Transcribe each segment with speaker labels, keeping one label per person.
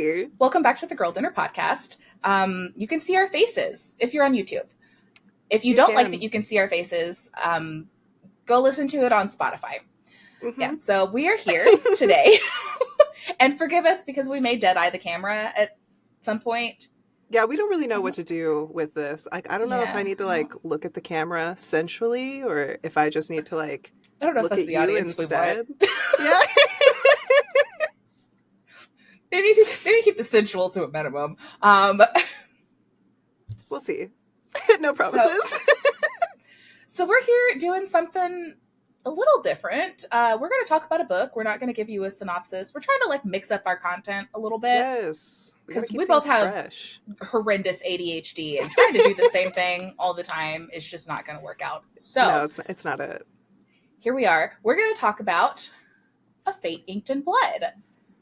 Speaker 1: Hey.
Speaker 2: Welcome back to the Girl Dinner Podcast. You can see our faces if you're on YouTube. If you don't like that you can see our faces, go listen to it on Spotify.
Speaker 1: Mm-hmm.
Speaker 2: Yeah, so we are here today. And forgive us because we may dead-eye the camera at some point.
Speaker 1: Yeah, we don't really know what to do with this. I don't know if I need to look at the camera sensually or if I just need to
Speaker 2: I don't know
Speaker 1: look
Speaker 2: if that's
Speaker 1: at
Speaker 2: the
Speaker 1: you
Speaker 2: audience
Speaker 1: instead.
Speaker 2: we want.
Speaker 1: Yeah.
Speaker 2: maybe keep the sensual to a minimum.
Speaker 1: We'll see. No promises.
Speaker 2: So we're here doing something a little different. We're going to talk about a book. We're not going to give you a synopsis. We're trying to mix up our content a little bit.
Speaker 1: Yes.
Speaker 2: Because we both have horrendous ADHD, and trying to do the same thing all the time is just not going to work out. So
Speaker 1: no, it's not it.
Speaker 2: Here we are. We're going to talk about A Fate Inked in Blood,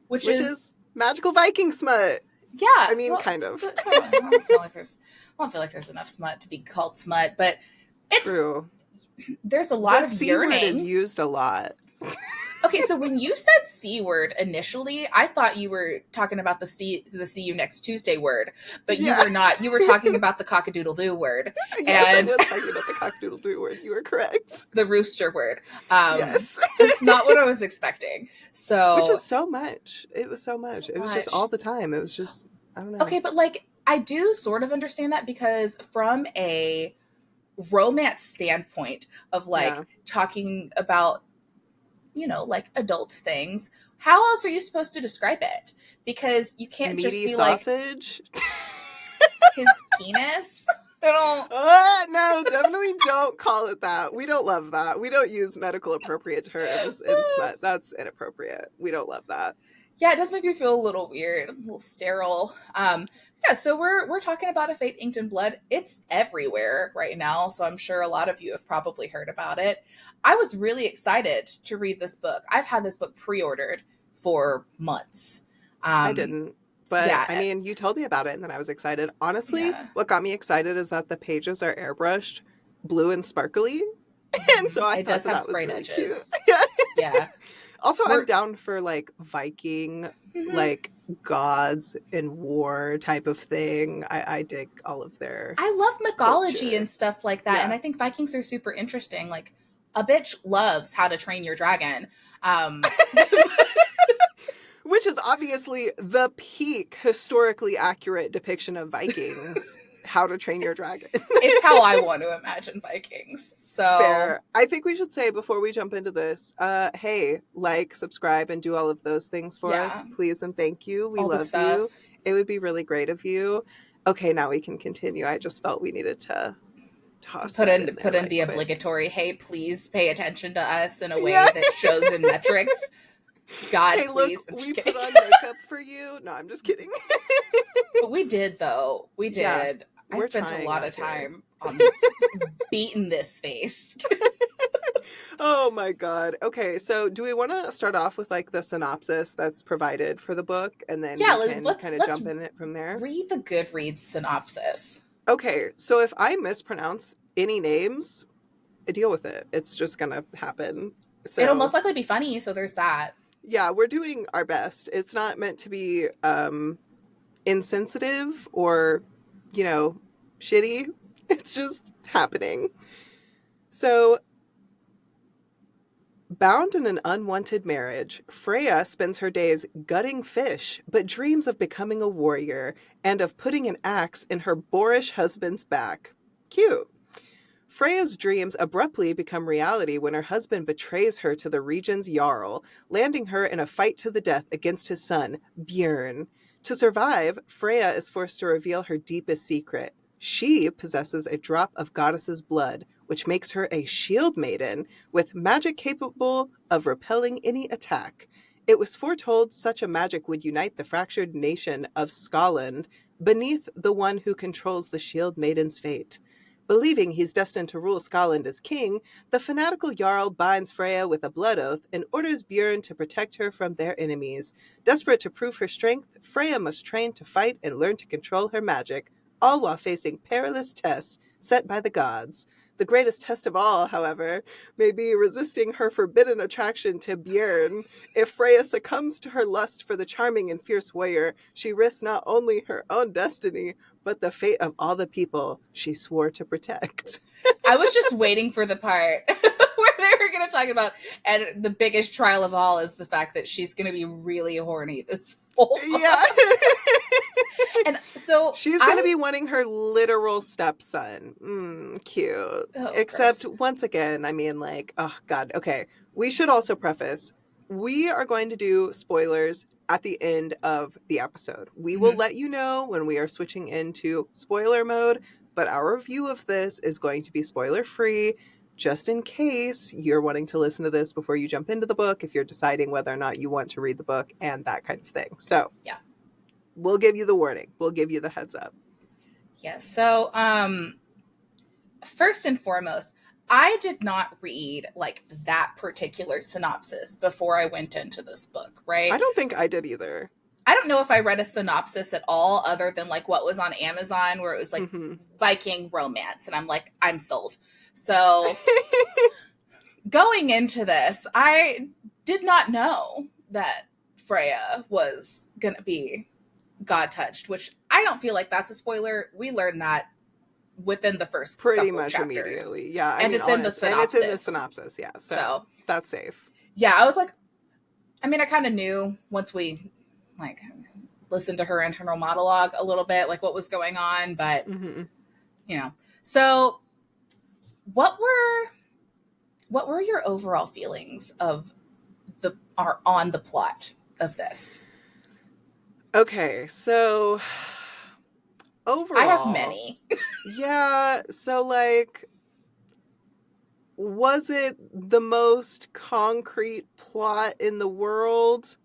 Speaker 2: which is
Speaker 1: magical Viking smut.
Speaker 2: Yeah,
Speaker 1: I mean, kind of.
Speaker 2: I don't feel like there's enough smut to be called smut, but it's
Speaker 1: true.
Speaker 2: There's a lot of yearning.
Speaker 1: The C word is used a lot.
Speaker 2: Okay, so when you said C word initially, I thought you were talking about the see you next Tuesday word, but you were not. You were talking about the cockadoodle-doo word.
Speaker 1: Yes, I was talking about the cockadoodle-doo word. You were correct.
Speaker 2: The rooster word.
Speaker 1: Yes.
Speaker 2: It's not what I was expecting. So,
Speaker 1: which was so much. It was so much. It was just all the time. It was just, I don't know.
Speaker 2: Okay, but I do sort of understand that because from a romance standpoint of talking about adult things, how else are you supposed to describe it? Because you can't
Speaker 1: meaty
Speaker 2: just be
Speaker 1: sausage?
Speaker 2: His penis. I don't.
Speaker 1: No, definitely don't call it that. We don't love that. We don't use medical appropriate terms in smut. That's inappropriate. We don't love that.
Speaker 2: Yeah, it does make me feel a little weird, a little sterile. Yeah, so we're talking about A Fate Inked in Blood. It's everywhere right now, so I'm sure a lot of you have probably heard about it. I was really excited to read this book. I've had this book pre-ordered for months.
Speaker 1: I didn't, but yeah. I mean, you told me about it, and then I was excited. Honestly, what got me excited is that the pages are airbrushed, blue and sparkly, and so I thought that was really edges. Cute.
Speaker 2: Yeah.
Speaker 1: Also, I'm down for Viking, gods and war type of thing. I dig all of their
Speaker 2: I love mythology
Speaker 1: culture.
Speaker 2: And stuff like that. Yeah. And I think Vikings are super interesting. A bitch loves How to Train Your Dragon.
Speaker 1: Which is obviously the peak historically accurate depiction of Vikings. How to Train Your Dragon.
Speaker 2: It's how I want to imagine Vikings. So
Speaker 1: fair. I think we should say before we jump into this, hey, subscribe, and do all of those things for us, please and thank you. We love you. It would be really great of you. Okay, now we can continue. I just felt we needed to
Speaker 2: put in the obligatory, hey, please pay attention to us in a way that shows in metrics. God,
Speaker 1: hey,
Speaker 2: please.
Speaker 1: Look, we put on makeup for you. No, I'm just kidding.
Speaker 2: But we did, though. We did. Yeah. I spent a lot of time on beating this face.
Speaker 1: Oh my God. Okay, so do we want to start off with the synopsis that's provided for the book, and then we can kind of jump in it from there?
Speaker 2: Read the Goodreads synopsis.
Speaker 1: Okay, so if I mispronounce any names, deal with it. It's just gonna happen. So,
Speaker 2: it'll most likely be funny, so there's that.
Speaker 1: Yeah, we're doing our best. It's not meant to be insensitive or shitty. It's just happening. So, bound in an unwanted marriage, Freya spends her days gutting fish, but dreams of becoming a warrior and of putting an axe in her boorish husband's back. Cute. Freya's dreams abruptly become reality when her husband betrays her to the region's Jarl, landing her in a fight to the death against his son, Björn. To survive, Freya is forced to reveal her deepest secret. She possesses a drop of goddess's blood, which makes her a shield maiden with magic capable of repelling any attack. It was foretold such a magic would unite the fractured nation of Scotland beneath the one who controls the shield maiden's fate. Believing he's destined to rule Scotland as king, the fanatical Jarl binds Freya with a blood oath and orders Björn to protect her from their enemies. Desperate to prove her strength, Freya must train to fight and learn to control her magic, all while facing perilous tests set by the gods. The The greatest test of all, however, may be resisting her forbidden attraction to Björn. If Freya succumbs to her lust for the charming and fierce warrior, she risks not only her own destiny, but the fate of all the people she swore to protect.
Speaker 2: I was just waiting for the part where they were going to talk about, and the biggest trial of all is the fact that she's going to be really horny this whole book.
Speaker 1: Yeah.
Speaker 2: And so
Speaker 1: she's going to be wanting her literal stepson. Cute.
Speaker 2: Oh,
Speaker 1: Except,
Speaker 2: gross.
Speaker 1: once again, I mean, like, oh, God. Okay. We should also preface, we are going to do spoilers at the end of the episode. We will let you know when we are switching into spoiler mode, but our review of this is going to be spoiler free, just in case you're wanting to listen to this before you jump into the book, if you're deciding whether or not you want to read the book and that kind of thing. So
Speaker 2: yeah,
Speaker 1: we'll give you the warning. We'll give you the heads up.
Speaker 2: Yeah. So first and foremost, I did not read like that particular synopsis before I went into this book, right?
Speaker 1: I don't think I did either.
Speaker 2: I don't know if I read a synopsis at all other than like what was on Amazon where it was like Viking romance. And I'm like, I'm sold. So going into this, I did not know that Freya was going to be God touched, which I don't feel like that's a spoiler. We learned that within the first
Speaker 1: pretty
Speaker 2: couple
Speaker 1: much
Speaker 2: chapters.
Speaker 1: Immediately. Yeah.
Speaker 2: And it's in the synopsis.
Speaker 1: And it's in the synopsis. Yeah. So that's safe.
Speaker 2: Yeah. I was like, I mean, I kind of knew once we like listened to her internal monologue a little bit, like what was going on, but you know, so what were your overall feelings of on the plot of this?
Speaker 1: Okay, so overall,
Speaker 2: I have many.
Speaker 1: Yeah, so like, was it the most concrete plot in the world?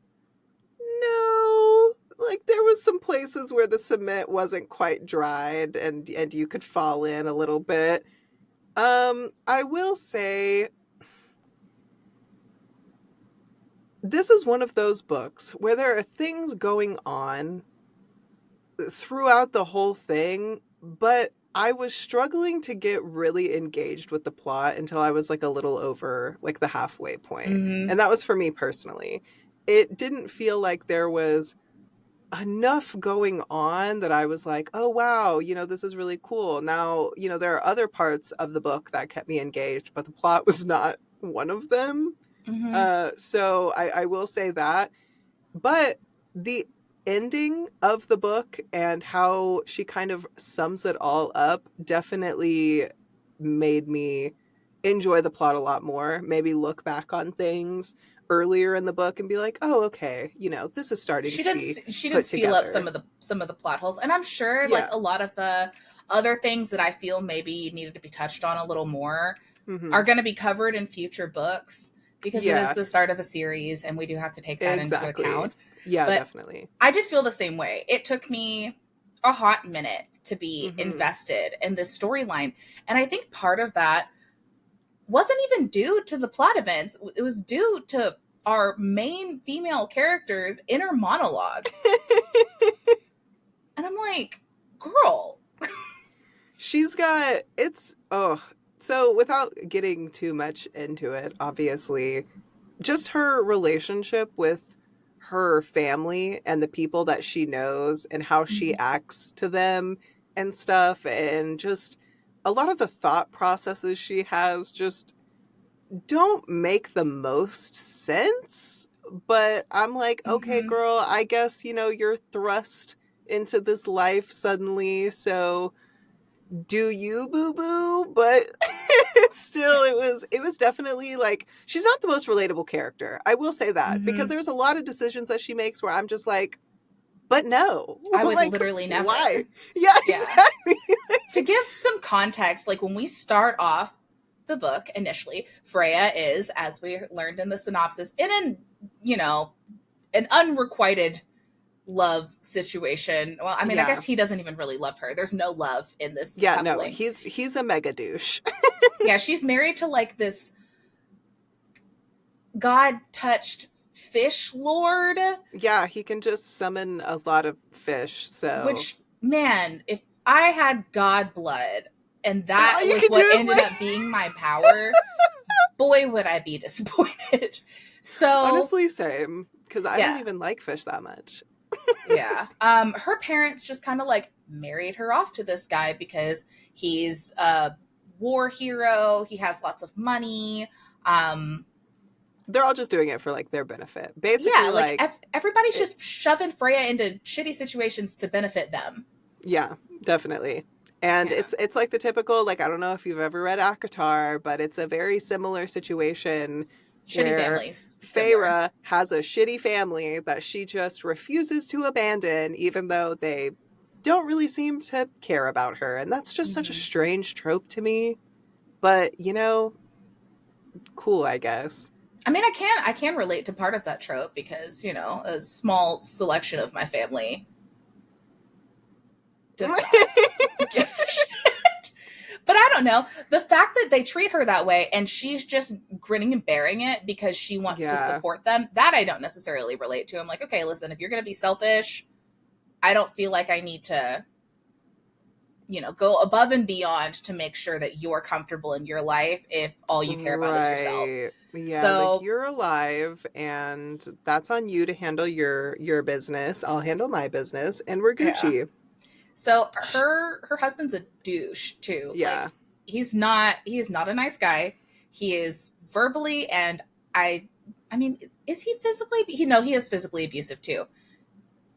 Speaker 1: No. Like, there was some places where the cement wasn't quite dried and you could fall in a little bit. I will say this is one of those books where there are things going on throughout the whole thing, but I was struggling to get really engaged with the plot until I was like a little over like the halfway point. And that was for me personally. It didn't feel like there was enough going on that I was like, oh wow, this is really cool. Now, there are other parts of the book that kept me engaged, but the plot was not one of them. So I will say that. But the ending of the book and how she kind of sums it all up definitely made me enjoy the plot a lot more. Maybe look back on things earlier in the book and be like, oh, okay, this is starting to be
Speaker 2: she
Speaker 1: put
Speaker 2: did seal
Speaker 1: together.
Speaker 2: up some of the plot holes. And I'm sure like a lot of the other things that I feel maybe needed to be touched on a little more are going to be covered in future books. Because it is the start of a series, and we do have to take that into account.
Speaker 1: Yeah,
Speaker 2: but
Speaker 1: definitely.
Speaker 2: I did feel the same way. It took me a hot minute to be invested in this storyline. And I think part of that wasn't even due to the plot events. It was due to our main female character's inner monologue. And I'm like, girl.
Speaker 1: She's got, so without getting too much into it, obviously, just her relationship with her family and the people that she knows and how she acts to them and stuff, and just a lot of the thought processes she has just don't make the most sense. But I'm like, okay, girl, I guess, you're thrust into this life suddenly, so do you, boo-boo? But still, it was definitely like, she's not the most relatable character. I will say that, because there's a lot of decisions that she makes where I'm just like, but no.
Speaker 2: I would
Speaker 1: like,
Speaker 2: literally never.
Speaker 1: Why? Yeah, exactly.
Speaker 2: To give some context, like when we start off the book initially, Freya is, as we learned in the synopsis, in an unrequited love situation. Well, I mean, I guess he doesn't even really love her. There's no love in this coupling.
Speaker 1: No, he's a mega douche.
Speaker 2: Yeah, she's married to like this god-touched fish lord.
Speaker 1: Yeah, he can just summon a lot of fish, so...
Speaker 2: Which, man, if I had god blood and
Speaker 1: And all
Speaker 2: that
Speaker 1: you
Speaker 2: was
Speaker 1: can do
Speaker 2: what
Speaker 1: is
Speaker 2: ended
Speaker 1: like,
Speaker 2: up being my power, boy, would I be disappointed. So,
Speaker 1: honestly, same. Because I don't
Speaker 2: yeah,
Speaker 1: even like fish that much.
Speaker 2: yeah. Her parents just kind of like married her off to this guy because he's a war hero. He has lots of money. Um,
Speaker 1: They're all just doing it for like their benefit.
Speaker 2: yeah,
Speaker 1: Basically,
Speaker 2: like
Speaker 1: like,
Speaker 2: everybody's
Speaker 1: it,
Speaker 2: just shoving Freya into shitty situations to benefit them.
Speaker 1: yeah, definitely. And
Speaker 2: Yeah,
Speaker 1: it's like the typical, like, I don't know if you've ever read Akatar, but it's a very similar situation
Speaker 2: shitty
Speaker 1: where
Speaker 2: families, similar.
Speaker 1: Feyre has a shitty family that she just refuses to abandon, even though they don't really seem to care about her. And that's just such a
Speaker 2: Hmm.
Speaker 1: strange trope to me. But, cool, I guess.
Speaker 2: I mean, I can relate to part of that trope because a small selection of my family does not give a shit. But I don't know. The fact that they treat her that way and she's just grinning and bearing it because she wants to
Speaker 1: Yeah.
Speaker 2: support them, that I don't necessarily relate to. I'm like, okay, listen, if you're going to be selfish, I don't feel like I need to, go above and beyond to make sure that you're comfortable in your life if all you care about is yourself.
Speaker 1: Right. Yeah, like
Speaker 2: So,
Speaker 1: you're alive and that's on you to handle your business. I'll handle my business and we're
Speaker 2: yeah.
Speaker 1: Gucci.
Speaker 2: So
Speaker 1: Sh-
Speaker 2: her husband's a douche too. Like
Speaker 1: Yeah.
Speaker 2: he is not a nice guy. He is verbally and I mean, is he physically he is physically abusive too.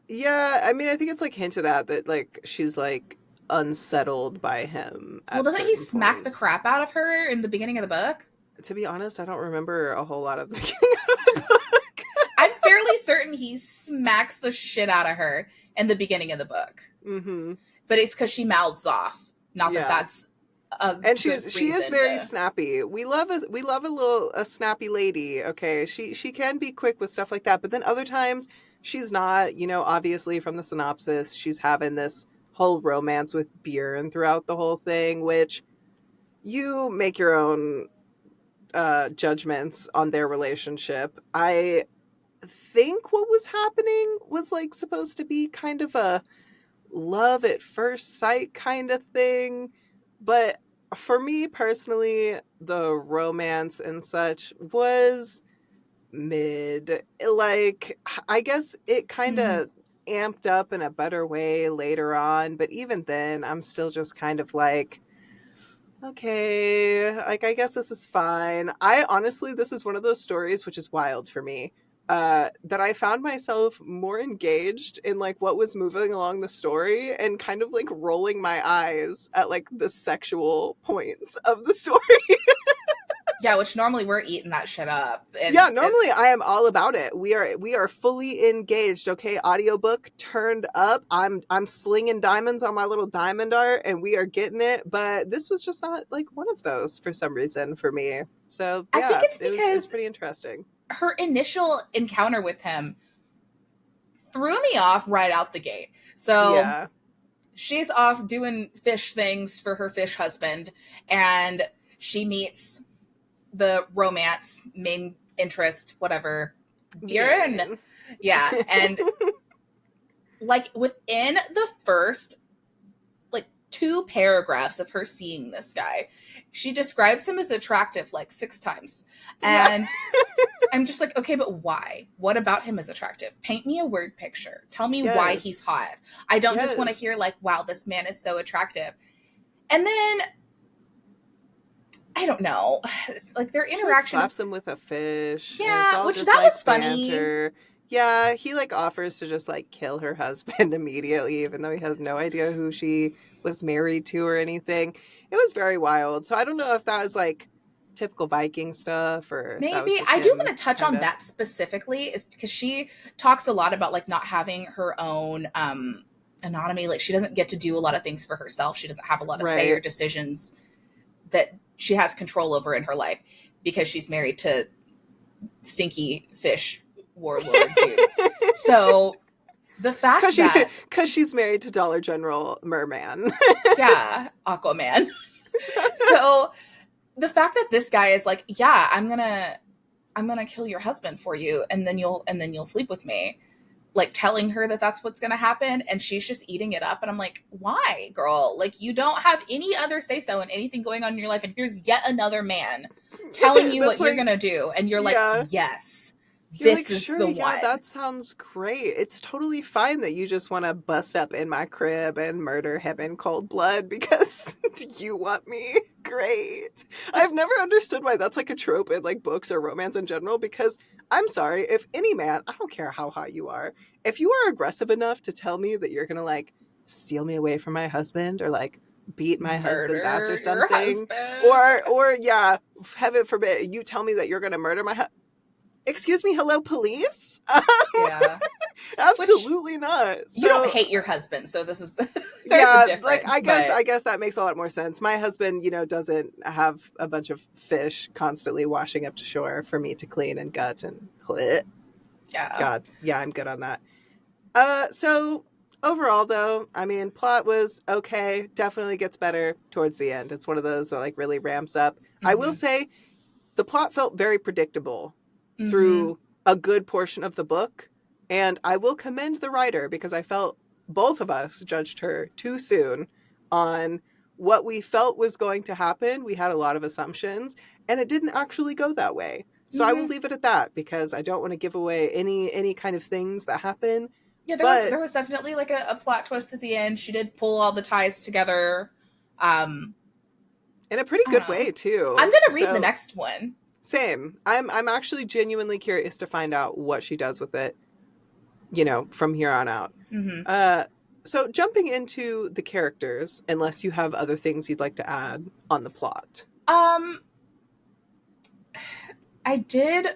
Speaker 1: Yeah, I mean I think it's like hinted at that like she's like unsettled by him
Speaker 2: Well,
Speaker 1: at
Speaker 2: doesn't he
Speaker 1: certain
Speaker 2: smack the
Speaker 1: points.
Speaker 2: crap out of her in the beginning of the book?
Speaker 1: To be honest, I don't remember a whole lot of the beginning of the book.
Speaker 2: I'm fairly certain he smacks the shit out of her in the beginning of the book.
Speaker 1: Mhm.
Speaker 2: But it's cuz she mouths off. Not that
Speaker 1: Yeah.
Speaker 2: that's a
Speaker 1: And
Speaker 2: good
Speaker 1: she is
Speaker 2: reason
Speaker 1: very
Speaker 2: to.
Speaker 1: snappy. We love a snappy lady. Okay, she can be quick with stuff like that, but then other times she's not. Obviously from the synopsis, she's having this whole romance with Bjorn throughout the whole thing, which you make your own judgments on their relationship. I think what was happening was like supposed to be kind of a love at first sight kind of thing. But for me personally, the romance and such was mid. Like, I guess it kind
Speaker 2: Mhm.
Speaker 1: of amped up in a better way later on. But even then, I'm still just kind of like, okay, like, I guess this is fine. I honestly, this is one of those stories which is wild for me. That I found myself more engaged in like what was moving along the story and kind of like rolling my eyes at like the sexual points of the story.
Speaker 2: Yeah, which normally we're eating that shit up
Speaker 1: Yeah,
Speaker 2: and
Speaker 1: normally
Speaker 2: it's
Speaker 1: I am all about it. We are fully engaged, okay? Audiobook turned up. I'm slinging diamonds on my little diamond art and we are getting it, but this was just not like one of those for some reason for me. So,
Speaker 2: I think
Speaker 1: yeah,
Speaker 2: it's
Speaker 1: it was
Speaker 2: because
Speaker 1: pretty interesting.
Speaker 2: her initial encounter with him threw me off right out the gate. So
Speaker 1: Yeah.
Speaker 2: she's off doing fish things for her fish husband, and she meets the romance main interest, whatever, Bjorn.
Speaker 1: Bjorn.
Speaker 2: Yeah. And like within the first like 2 paragraphs of her seeing this guy, she describes him as attractive like 6 times.
Speaker 1: Yeah.
Speaker 2: And I'm just like, okay, but why? What about him is attractive? Paint me a word picture. Tell me why he's
Speaker 1: Yes.
Speaker 2: hot. I don't just want to hear
Speaker 1: Yes.
Speaker 2: like, wow, this man is so attractive. And then I don't know, like their
Speaker 1: She like
Speaker 2: interactions.
Speaker 1: slaps him with a fish and it's
Speaker 2: Yeah,
Speaker 1: all
Speaker 2: which
Speaker 1: just
Speaker 2: that
Speaker 1: like
Speaker 2: was funny.
Speaker 1: banter. Yeah, he like offers to just like kill her husband immediately, even though he has no idea who she was married to or anything. It was very wild. So I don't know if that was like typical Viking stuff or if that was
Speaker 2: Maybe
Speaker 1: just
Speaker 2: I do
Speaker 1: him
Speaker 2: want to touch
Speaker 1: kind
Speaker 2: on
Speaker 1: of.
Speaker 2: that specifically, is because she talks a lot about like not having her own anatomy. Like she doesn't get to do a lot of things for herself. She doesn't have a lot of say or
Speaker 1: Right.
Speaker 2: decisions that she has control over in her life because she's married to stinky fish warlord dude. So the fact
Speaker 1: Cause she,
Speaker 2: that,
Speaker 1: cause she's married to Dollar General Merman.
Speaker 2: yeah, Aquaman. So the fact that this guy is like, yeah, I'm gonna kill your husband for you, and then you'll sleep with me. like telling her that that's what's going to happen, and she's just eating it up. And I'm like, why, girl? Like, you don't have any other say so in anything going on in your life, and here's yet another man telling you
Speaker 1: That's
Speaker 2: what you're
Speaker 1: like,
Speaker 2: going to do, and you're like,
Speaker 1: yeah.
Speaker 2: yes,
Speaker 1: You're
Speaker 2: this
Speaker 1: like,
Speaker 2: is
Speaker 1: sure,
Speaker 2: the
Speaker 1: yeah,
Speaker 2: one.
Speaker 1: that sounds great. It's totally fine that you just want to bust up in my crib and murder him in cold blood because you want me. Great. I've never understood why that's like a trope in like books or romance in general because I'm sorry, if any man, I don't care how hot you are, if you are aggressive enough to tell me that you're going to like steal me away from my husband or like beat my husband's ass or
Speaker 2: Murder your
Speaker 1: something,
Speaker 2: husband.
Speaker 1: or yeah, heaven forbid, you tell me that you're going to murder my husband. Excuse me, hello, police?
Speaker 2: Yeah. Which,
Speaker 1: Absolutely not.
Speaker 2: you don't
Speaker 1: So
Speaker 2: hate your husband, so this is there's a
Speaker 1: yeah, like
Speaker 2: difference,
Speaker 1: I guess
Speaker 2: but
Speaker 1: I guess that makes a lot more sense. My husband, doesn't have a bunch of fish constantly washing up to shore for me to clean and gut and bleh.
Speaker 2: yeah.
Speaker 1: God, yeah, I'm good on that. So overall though, I mean, plot was okay, definitely gets better towards the end. It's one of those that like really ramps up. I will
Speaker 2: Mm-hmm.
Speaker 1: say the plot felt very predictable
Speaker 2: Mm-hmm.
Speaker 1: through a good portion of the book. And I will commend the writer because I felt both of us judged her too soon on what we felt was going to happen. We had a lot of assumptions, and it didn't actually go that way. So I will
Speaker 2: Mm-hmm.
Speaker 1: leave it at that because I don't want to give away any kind of things that happen.
Speaker 2: Yeah,
Speaker 1: But
Speaker 2: there was definitely like a plot twist at the end. She did pull all the ties together. Um,
Speaker 1: in a pretty
Speaker 2: I don't
Speaker 1: good
Speaker 2: know.
Speaker 1: way
Speaker 2: I'm
Speaker 1: too.
Speaker 2: gonna read the
Speaker 1: So
Speaker 2: next one.
Speaker 1: same. I'm actually genuinely curious to find out what she does with it, from here on out.
Speaker 2: Mm-hmm.
Speaker 1: Uh, so jumping into the characters, unless you have other things you'd like to add on the plot.
Speaker 2: Um, I did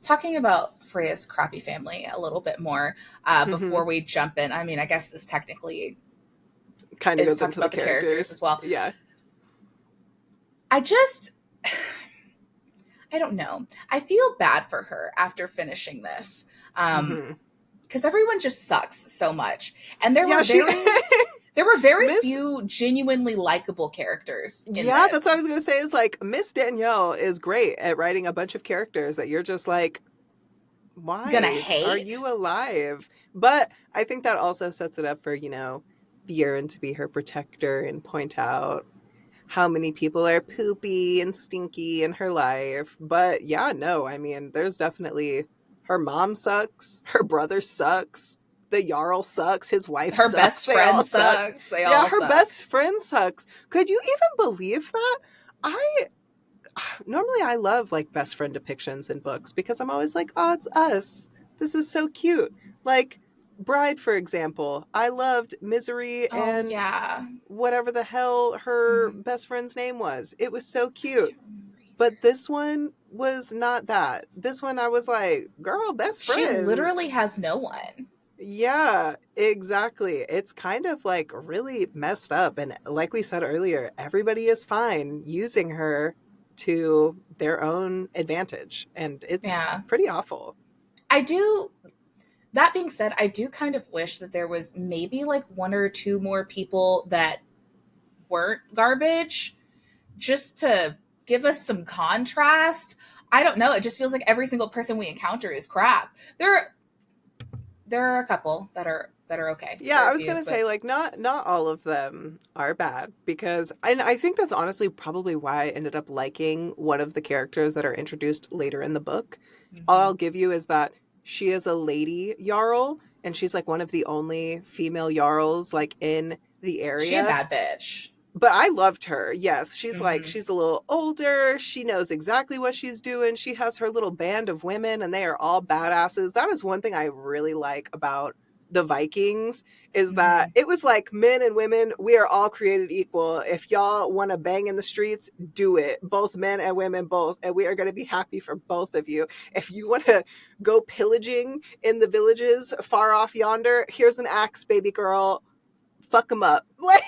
Speaker 2: talking about Freya's crappy family a little bit more
Speaker 1: Mm-hmm.
Speaker 2: before we jump in. I mean, I guess this technically
Speaker 1: Kind of
Speaker 2: is
Speaker 1: goes
Speaker 2: talking
Speaker 1: into the
Speaker 2: about the characters
Speaker 1: characters.
Speaker 2: as well.
Speaker 1: Yeah.
Speaker 2: I just, I don't know. I feel bad for her after finishing this.
Speaker 1: Mm-hmm.
Speaker 2: Because everyone just sucks so much, and there
Speaker 1: Yeah,
Speaker 2: were
Speaker 1: she
Speaker 2: very
Speaker 1: Miss.
Speaker 2: few genuinely likable characters in
Speaker 1: Yeah, that's what I
Speaker 2: this.
Speaker 1: was gonna say. Is like Miss Danielle is great at writing a bunch of characters that you're just like,
Speaker 2: Gonna
Speaker 1: why are
Speaker 2: hate.
Speaker 1: you alive? But I think that also sets it up for Bjorn to be her protector and point out how many people are poopy and stinky in her life. But yeah, no, I mean, there's definitely her mom sucks, her brother sucks, the Jarl sucks, his wife
Speaker 2: Her
Speaker 1: sucks,
Speaker 2: best
Speaker 1: they
Speaker 2: friend
Speaker 1: all suck.
Speaker 2: sucks. They
Speaker 1: Yeah,
Speaker 2: all
Speaker 1: her
Speaker 2: suck.
Speaker 1: best friend sucks. Could you even believe that? I normally I love like best friend depictions in books because I'm always like, oh, it's us. This is so cute. Like Bride, for example. I loved Misery
Speaker 2: Oh
Speaker 1: and
Speaker 2: yeah.
Speaker 1: whatever the hell her
Speaker 2: Mhm.
Speaker 1: best friend's name was. It was so
Speaker 2: I
Speaker 1: cute.
Speaker 2: can't remember
Speaker 1: But
Speaker 2: either.
Speaker 1: this one was not that. This one I was like, girl, best
Speaker 2: She
Speaker 1: friend.
Speaker 2: literally has no one.
Speaker 1: Yeah, exactly. It's kind of like really messed up. And like we said earlier, everybody is fine using her to their own advantage. And it's
Speaker 2: Yeah.
Speaker 1: pretty awful.
Speaker 2: I do. That being said, I do kind of wish that there was maybe like one or two more people that weren't garbage just to give us some contrast. I don't know. It just feels like every single person we encounter is crap. There are a couple that are okay.
Speaker 1: Yeah,
Speaker 2: There are
Speaker 1: I
Speaker 2: a
Speaker 1: was
Speaker 2: few,
Speaker 1: gonna say
Speaker 2: but
Speaker 1: like not all of them are bad because and I think that's honestly probably why I ended up liking one of the characters that are introduced later in the book. All
Speaker 2: mhm.
Speaker 1: I'll give you is that she is a lady Jarl and she's like one of the only female Jarls like in the
Speaker 2: She a
Speaker 1: area.
Speaker 2: bad bitch.
Speaker 1: But I loved her. Yes,
Speaker 2: Hmm.
Speaker 1: she's a little older. She knows exactly what she's doing. She has her little band of women and they are all badasses. That is one thing I really like about the Vikings is that
Speaker 2: Hmm.
Speaker 1: it was like men and women, we are all created equal. If y'all want to bang in the streets, do it. Both men and women both, and we are going to be happy for both of you. If you want to go pillaging in the villages far off yonder, here's an axe, baby girl, fuck them up. Like,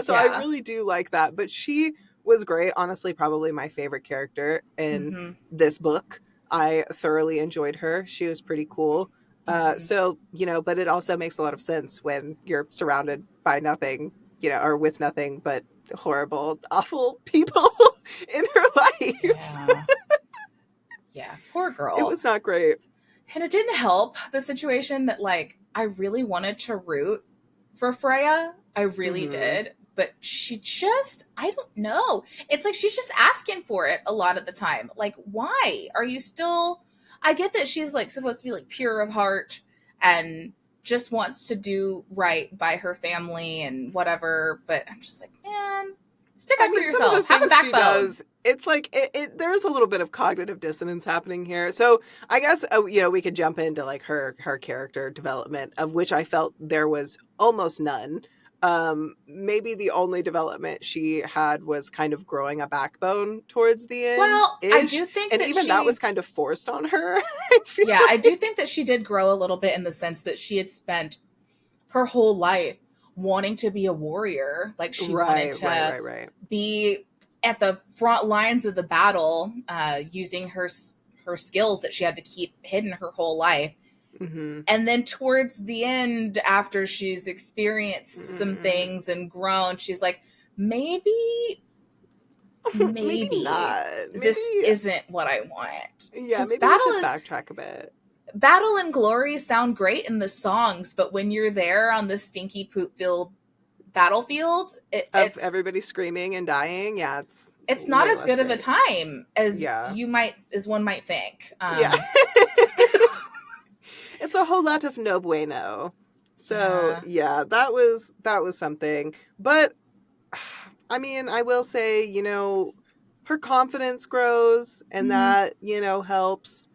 Speaker 1: so I
Speaker 2: Yeah.
Speaker 1: really do like that. But she was great. Honestly, probably my favorite character in
Speaker 2: Hmm.
Speaker 1: this book. I thoroughly enjoyed her. She was pretty cool.
Speaker 2: Hmm.
Speaker 1: So, but it also makes a lot of sense when you're surrounded by nothing, or with nothing but horrible, awful people in her life.
Speaker 2: Yeah. Yeah. Poor
Speaker 1: It
Speaker 2: girl.
Speaker 1: was not great.
Speaker 2: And it didn't help the situation that, like, I really wanted to root for Freya. I really
Speaker 1: Mm-hmm.
Speaker 2: did. But she just, I don't know. It's like she's just asking for it a lot of the time. Like, why are you still. I get that she's, like, supposed to be, like, pure of heart and just wants to do right by her family and whatever. But I'm just like, man, stick
Speaker 1: I
Speaker 2: up for
Speaker 1: mean, some of the
Speaker 2: yourself. Have a
Speaker 1: things she
Speaker 2: backbone.
Speaker 1: does, it's like there's a little bit of cognitive dissonance happening here. So I guess we could jump into like her character development, of which I felt there was almost none. Maybe the only development she had was kind of growing a backbone towards the end
Speaker 2: Well, I
Speaker 1: ish,
Speaker 2: do think
Speaker 1: and
Speaker 2: that
Speaker 1: even that was
Speaker 2: she
Speaker 1: kind of forced on her. I feel
Speaker 2: Yeah, I do
Speaker 1: like.
Speaker 2: think that she did grow a little bit in the sense that she had spent her whole life wanting to be a warrior. Like, she wanted
Speaker 1: Right, right,
Speaker 2: to
Speaker 1: right, right.
Speaker 2: be at the front lines of the battle, using her skills that she had to keep hidden her whole life.
Speaker 1: Mm-hmm.
Speaker 2: And then towards the end, after she's experienced some
Speaker 1: Mm-mm.
Speaker 2: things and grown, she's like, maybe,
Speaker 1: Maybe
Speaker 2: maybe
Speaker 1: not. Maybe,
Speaker 2: this isn't what I want.
Speaker 1: yeah,
Speaker 2: Because
Speaker 1: maybe we should backtrack a bit.
Speaker 2: battle and glory sound great in the songs, but when you're there on the stinky poop filled battlefield,
Speaker 1: Of everybody screaming and dying, yeah, it's
Speaker 2: it's not
Speaker 1: way
Speaker 2: as
Speaker 1: less
Speaker 2: good of a
Speaker 1: great.
Speaker 2: time
Speaker 1: Yeah.
Speaker 2: as one might think.
Speaker 1: Yeah. It's a whole lot of no bueno. So,
Speaker 2: Yeah.
Speaker 1: yeah, that was something. But I mean, I will say, her confidence grows and
Speaker 2: Hmm.
Speaker 1: that, helps.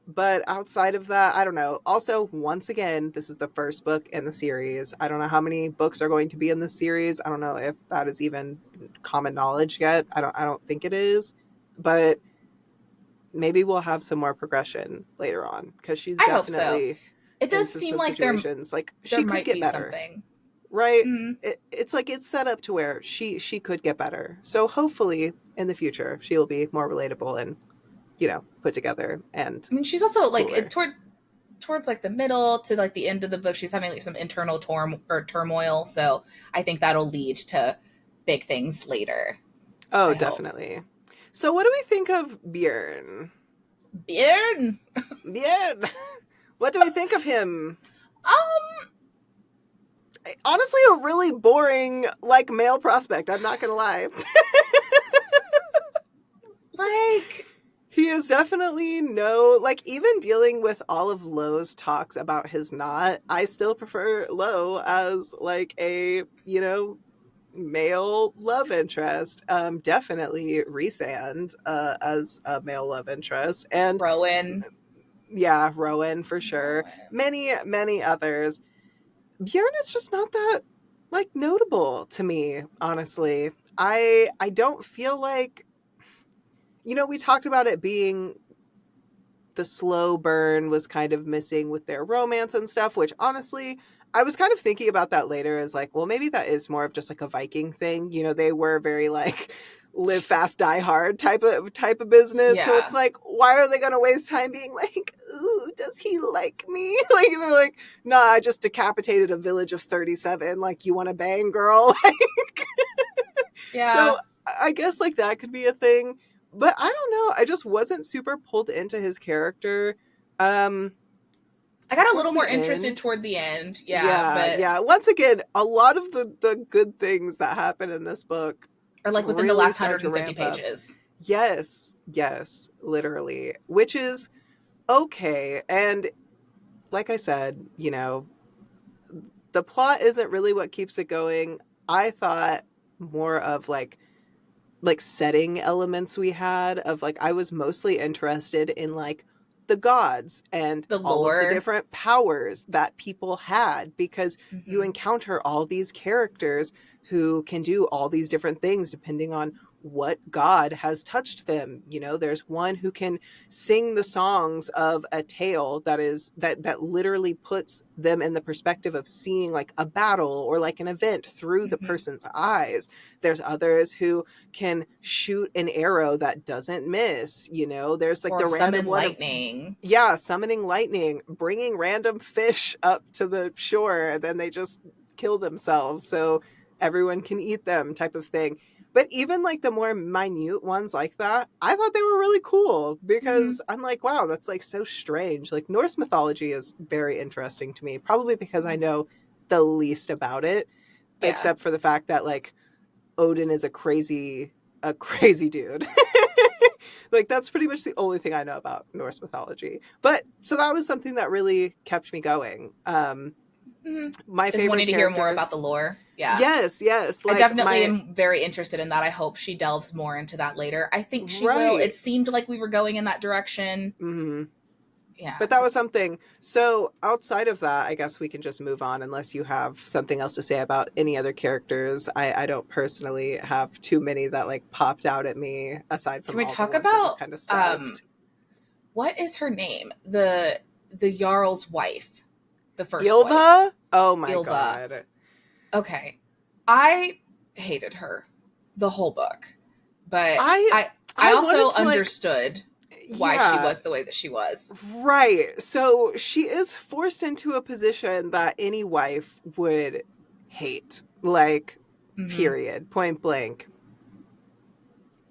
Speaker 1: But outside of that, I don't know. Also, once again, this is the first book in the series. I don't know how many books are going to be in this series. I don't know if that is even common knowledge yet. I don't think it is. But maybe we'll have some more progression later on, because she's
Speaker 2: I hope so.
Speaker 1: definitely
Speaker 2: It does
Speaker 1: into
Speaker 2: seem
Speaker 1: some
Speaker 2: like
Speaker 1: situations like
Speaker 2: there
Speaker 1: she could
Speaker 2: might
Speaker 1: get
Speaker 2: be
Speaker 1: better,
Speaker 2: something.
Speaker 1: right?
Speaker 2: Mm.
Speaker 1: It's like it's set up to where she could get better. So hopefully in the future she will be more relatable and put together and
Speaker 2: I mean, she's also like
Speaker 1: cooler.
Speaker 2: towards like the middle to like the end of the book. She's having like some internal turmoil, so I think that'll lead to big things later.
Speaker 1: Oh,
Speaker 2: I hope.
Speaker 1: definitely. So what do we think of Bjorn?
Speaker 2: Beard.
Speaker 1: Bjorn. What do we think of him?
Speaker 2: Um,
Speaker 1: Honestly, a really boring like male prospect, I'm not gonna lie.
Speaker 2: like
Speaker 1: He is definitely no, like, even dealing with all of Lowe's talks about his knot, I still prefer Lowe as like a, male love interest. Definitely Rhysand as a male love interest. And
Speaker 2: Rowan.
Speaker 1: yeah, Rowan for sure.
Speaker 2: Rowan.
Speaker 1: Many, many others. Bjorn is just not that like notable to me, honestly. I don't feel like, we talked about it being the slow burn was kind of missing with their romance and stuff, which honestly, I was kind of thinking about that later as like, well, maybe that is more of just like a Viking thing. They were very like live fast, die hard type of business. So it's
Speaker 2: Yeah.
Speaker 1: like, why are they gonna waste time being like, ooh, does he like me? Like they're like, nah, I just decapitated a village of 37. Like, you wanna bang, girl?
Speaker 2: Yeah.
Speaker 1: So I guess like that could be a thing. But I don't know. I just wasn't super pulled into his character. Um
Speaker 2: I got a
Speaker 1: Towards
Speaker 2: little more
Speaker 1: the
Speaker 2: interested
Speaker 1: end.
Speaker 2: toward the end. Yeah,
Speaker 1: Yeah,
Speaker 2: but
Speaker 1: yeah. Once again, a lot of the good things that happen in this book
Speaker 2: or like within the
Speaker 1: really
Speaker 2: last
Speaker 1: start to
Speaker 2: 150
Speaker 1: ramp up.
Speaker 2: pages.
Speaker 1: Yes, yes, literally. Which is okay. And like I said, the plot isn't really what keeps it going. I thought more of like setting elements we had of like I was mostly interested in like the gods and
Speaker 2: The
Speaker 1: all of the
Speaker 2: lore.
Speaker 1: different powers that people had, because you
Speaker 2: Hmm.
Speaker 1: encounter all these characters who can do all these different things depending on what god has touched them. There's one who can sing the songs of a tale that literally puts them in the perspective of seeing like a battle or like an event through the
Speaker 2: Hmm.
Speaker 1: person's eyes. There's others who can shoot an arrow that doesn't miss. There's like
Speaker 2: Or
Speaker 1: the random
Speaker 2: summon
Speaker 1: one of,
Speaker 2: lightning.
Speaker 1: yeah, summoning lightning, bringing random fish up to the shore, and then they just kill themselves so everyone can eat them type of thing. But even like the more minute ones like that, I thought they were really cool
Speaker 2: Mm-hmm.
Speaker 1: because I'm like, wow, that's like so strange. Like Norse mythology is very interesting to me, probably because I know the least about it,
Speaker 2: Yeah.
Speaker 1: except for the fact that like Odin is a crazy dude. Like that's pretty much the only thing I know about Norse mythology. But so that was something that really kept me going.
Speaker 2: Mm-hmm.
Speaker 1: My
Speaker 2: Is wanting
Speaker 1: favorite
Speaker 2: to hear more
Speaker 1: character,
Speaker 2: about the lore. Yeah.
Speaker 1: yes,
Speaker 2: I
Speaker 1: like
Speaker 2: definitely
Speaker 1: my
Speaker 2: am very interested in that. I hope she delves more into that later. I think she will.
Speaker 1: right.
Speaker 2: It seemed like we were going in that direction.
Speaker 1: Hmm.
Speaker 2: Yeah.
Speaker 1: But that was something. So outside of that, I guess we can just move on unless you have something else to say about any other characters. I don't personally have too many that like popped out at me aside
Speaker 2: Can
Speaker 1: from
Speaker 2: we
Speaker 1: all the
Speaker 2: talk
Speaker 1: ones that just
Speaker 2: about
Speaker 1: kind of sucked.
Speaker 2: what is her name? The Jarl's wife, the first wife,
Speaker 1: Ylva? Oh my
Speaker 2: Ilva.
Speaker 1: god.
Speaker 2: Okay. I hated her the whole book. But
Speaker 1: I
Speaker 2: I
Speaker 1: I wanted
Speaker 2: also
Speaker 1: to like
Speaker 2: understood why she
Speaker 1: yeah,
Speaker 2: was the way that she was.
Speaker 1: right. So she is forced into a position that any wife would hate. Like
Speaker 2: Mhm.
Speaker 1: period, point blank.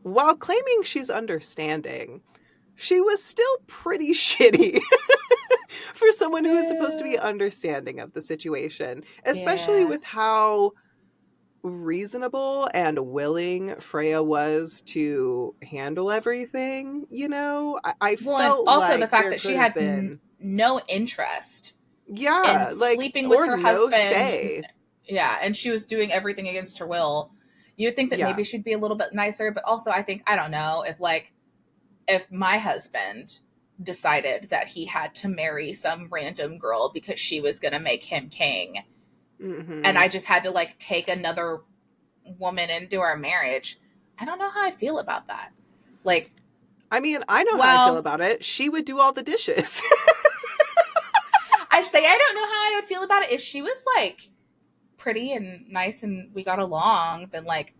Speaker 1: While claiming she's understanding, she was still pretty shitty for someone who is supposed to be
Speaker 2: Yeah.
Speaker 1: understanding of the situation, especially
Speaker 2: Yeah.
Speaker 1: with how reasonable and willing Freya was to handle everything. I
Speaker 2: Well, and
Speaker 1: felt
Speaker 2: also the
Speaker 1: like
Speaker 2: fact
Speaker 1: there
Speaker 2: that she
Speaker 1: could have
Speaker 2: had
Speaker 1: been,
Speaker 2: no interest in
Speaker 1: yeah, like,
Speaker 2: sleeping with
Speaker 1: or
Speaker 2: her
Speaker 1: no
Speaker 2: husband.
Speaker 1: say.
Speaker 2: Yeah, and she was doing everything against her will. You would think that
Speaker 1: Yeah.
Speaker 2: maybe she'd be a little bit nicer, but also I think I don't know if my husband decided that he had to marry some random girl because she was going to make him king and
Speaker 1: Hmm.
Speaker 2: I just had to like take another woman into our marriage, I don't know how I feel about that. Like,
Speaker 1: I mean, I know how I feel
Speaker 2: well,
Speaker 1: about it. She would do all the dishes.
Speaker 2: I say I don't know how I would feel about it if she was like pretty and nice and we got along, then like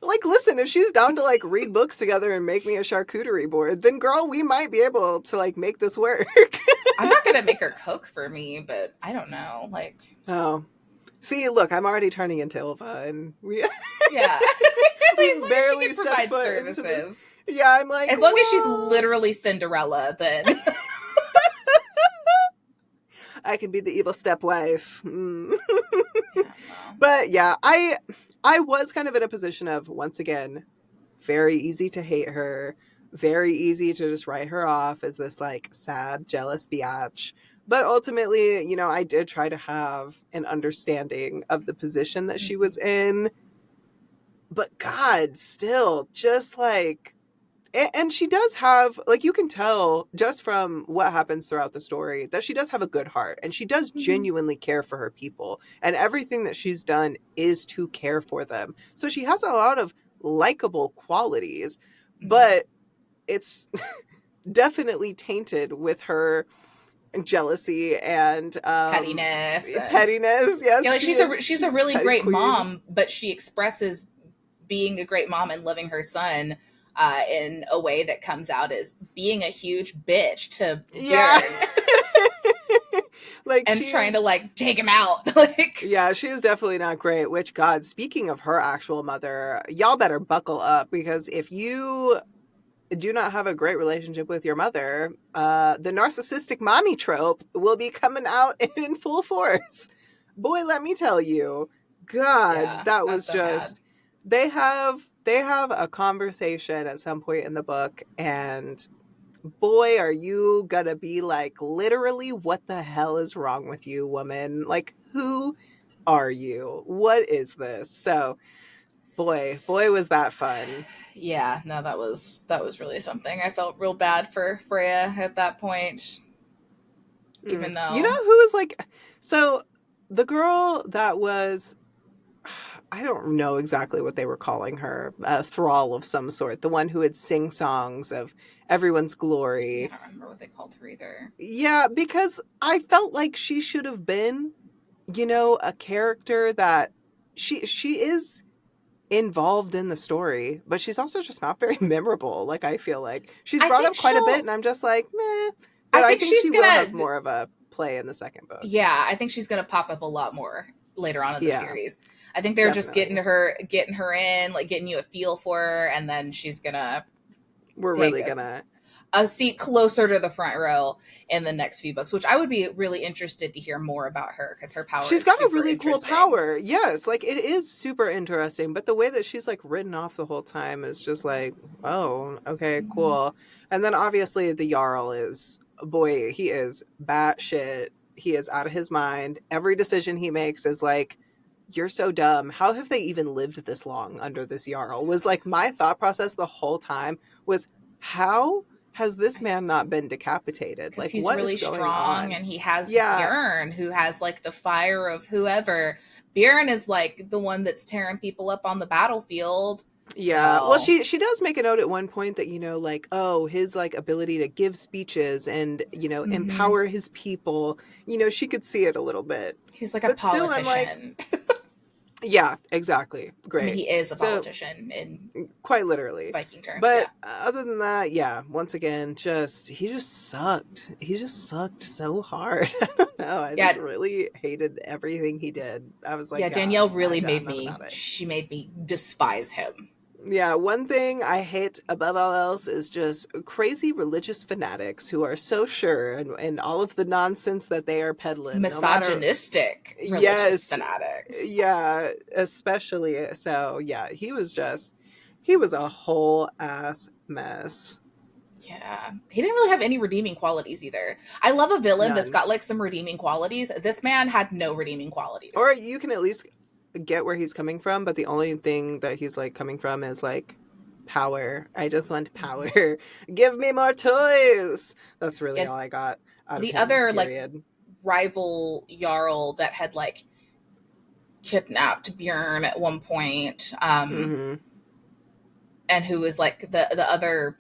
Speaker 1: Like, listen, if she's down to like read books together and make me a charcuterie board, then girl, we might be able to like make this work.
Speaker 2: I'm not gonna make her cook for me, but I don't know. Like,
Speaker 1: Oh, see, look, I'm already turning into Ilva, and we
Speaker 2: yeah,
Speaker 1: we
Speaker 2: as long as she
Speaker 1: barely
Speaker 2: can
Speaker 1: set
Speaker 2: provide
Speaker 1: foot into this.
Speaker 2: services,
Speaker 1: Yeah, I'm like,
Speaker 2: as long as she's
Speaker 1: well,
Speaker 2: literally Cinderella, then
Speaker 1: I can be the evil stepwife. Mm.
Speaker 2: yeah, no.
Speaker 1: But yeah, I was kind of in a position of once again very easy to hate her, very easy to just write her off as this like sad, jealous biatch. But ultimately, I did try to have an understanding of the position that she
Speaker 2: Mm-hmm.
Speaker 1: was in. But God, still, just like, and she does have, like, you can tell just from what happens throughout the story that she does have a good heart and she does
Speaker 2: Mm-hmm.
Speaker 1: genuinely care for her people. And everything that she's done is to care for them. So she has a lot of likable qualities,
Speaker 2: Mm-hmm.
Speaker 1: but it's definitely tainted with her jealousy and
Speaker 2: Pettiness and
Speaker 1: pettiness.
Speaker 2: yeah,
Speaker 1: Yes,
Speaker 2: like she's a
Speaker 1: she's
Speaker 2: really
Speaker 1: petty
Speaker 2: great
Speaker 1: queen.
Speaker 2: mom, but she expresses being a great mom and loving her son in a way that comes out as being a huge bitch to
Speaker 1: Yeah.
Speaker 2: Bjorn
Speaker 1: Like
Speaker 2: and trying
Speaker 1: she's
Speaker 2: to like take him out. Like,
Speaker 1: yeah, she is definitely not great. Which, God, speaking of her actual mother, y'all better buckle up because if you do not have a great relationship with your mother, the narcissistic mommy trope will be coming out in full force. Boy, let me tell you, God,
Speaker 2: yeah,
Speaker 1: that
Speaker 2: that's
Speaker 1: was
Speaker 2: so bad.
Speaker 1: just they have a conversation at some point in the book, and boy, are you gonna be like, literally, what the hell is wrong with you, woman? Like, who are you? What is this? So, boy, was that fun.
Speaker 2: Yeah, no, that was really something. I felt real bad for Freya at that point,
Speaker 1: Mm.
Speaker 2: even
Speaker 1: You
Speaker 2: though
Speaker 1: know who was like, so the girl that was, I don't know exactly what they were calling her, a thrall of some sort, the one who would sing songs of everyone's
Speaker 2: yeah, I
Speaker 1: glory.
Speaker 2: don't remember what they called her either.
Speaker 1: Yeah, because I felt like she should have been, a character that she is involved in the story, but she's also just not very memorable. Like I feel like she's
Speaker 2: I
Speaker 1: brought
Speaker 2: think
Speaker 1: up quite a bit,
Speaker 2: she'll.
Speaker 1: and I'm just like, meh.
Speaker 2: I
Speaker 1: But I
Speaker 2: think
Speaker 1: think
Speaker 2: she's
Speaker 1: she will
Speaker 2: gonna.
Speaker 1: have more of a play in the second book.
Speaker 2: Yeah, I think she's gonna pop up a lot more later on in the
Speaker 1: Yeah,
Speaker 2: series. I think they're just
Speaker 1: definitely.
Speaker 2: getting her in, like getting you a feel for her, and then she's gonna
Speaker 1: We're
Speaker 2: take
Speaker 1: really gonna.
Speaker 2: a seat closer to the front row in the next few books, which I would be really interested to hear more about her because her power
Speaker 1: She's
Speaker 2: is
Speaker 1: got a
Speaker 2: super
Speaker 1: really cool
Speaker 2: interesting.
Speaker 1: power. Yes, like it is super interesting, but the way that she's like written off the whole time is just like, oh, okay,
Speaker 2: Mhm.
Speaker 1: cool. And then obviously the Jarl is, boy, he is batshit. He is out of his mind. Every decision he makes is like, you're so dumb. How have they even lived this long under this Jarl? Was like my thought process the whole time was, how has this man not been decapitated?
Speaker 2: Because
Speaker 1: Like,
Speaker 2: he's
Speaker 1: what is
Speaker 2: really
Speaker 1: going
Speaker 2: strong
Speaker 1: on?
Speaker 2: and he has
Speaker 1: Yeah,
Speaker 2: Bjorn, who has like the fire of whoever. Bjorn is like the one that's tearing people up on the battlefield.
Speaker 1: yeah. Well,
Speaker 2: So,
Speaker 1: she does make a note at one point that, like, oh, his like ability to give speeches and,
Speaker 2: mhm.
Speaker 1: empower his people, she could see it a little bit.
Speaker 2: He's like a
Speaker 1: But still I'm like,
Speaker 2: politician.
Speaker 1: yeah, exactly.
Speaker 2: I mean,
Speaker 1: Great.
Speaker 2: he is a
Speaker 1: So,
Speaker 2: politician in
Speaker 1: quite literally.
Speaker 2: Viking terms,
Speaker 1: But
Speaker 2: yeah.
Speaker 1: other than that, yeah, once again, he just sucked. He just sucked so hard. I don't know. I just
Speaker 2: Yeah,
Speaker 1: really hated everything he did. I was like,
Speaker 2: yeah,
Speaker 1: yeah,
Speaker 2: Danielle really made
Speaker 1: enough
Speaker 2: me,
Speaker 1: about it.
Speaker 2: she made me despise him.
Speaker 1: Yeah, one thing I hate above all else is just crazy religious fanatics who are so sure and all of the nonsense that they are peddling, no matter.
Speaker 2: Misogynistic religious
Speaker 1: Yes,
Speaker 2: fanatics.
Speaker 1: yeah, especially. So, yeah, he was a whole ass mess.
Speaker 2: Yeah. He didn't really have any redeeming qualities either. I love a villain that's
Speaker 1: None.
Speaker 2: got like some redeeming qualities. This man had no redeeming qualities.
Speaker 1: Or you can at least get where he's coming from, but the only thing that he's like coming from is like power. I just want power. Give me more toys. That's really
Speaker 2: Yeah,
Speaker 1: all I got out of
Speaker 2: the
Speaker 1: him,
Speaker 2: other like
Speaker 1: period.
Speaker 2: rival Jarl that had like kidnapped Bjorn at one point,
Speaker 1: Mhm.
Speaker 2: and who was like the other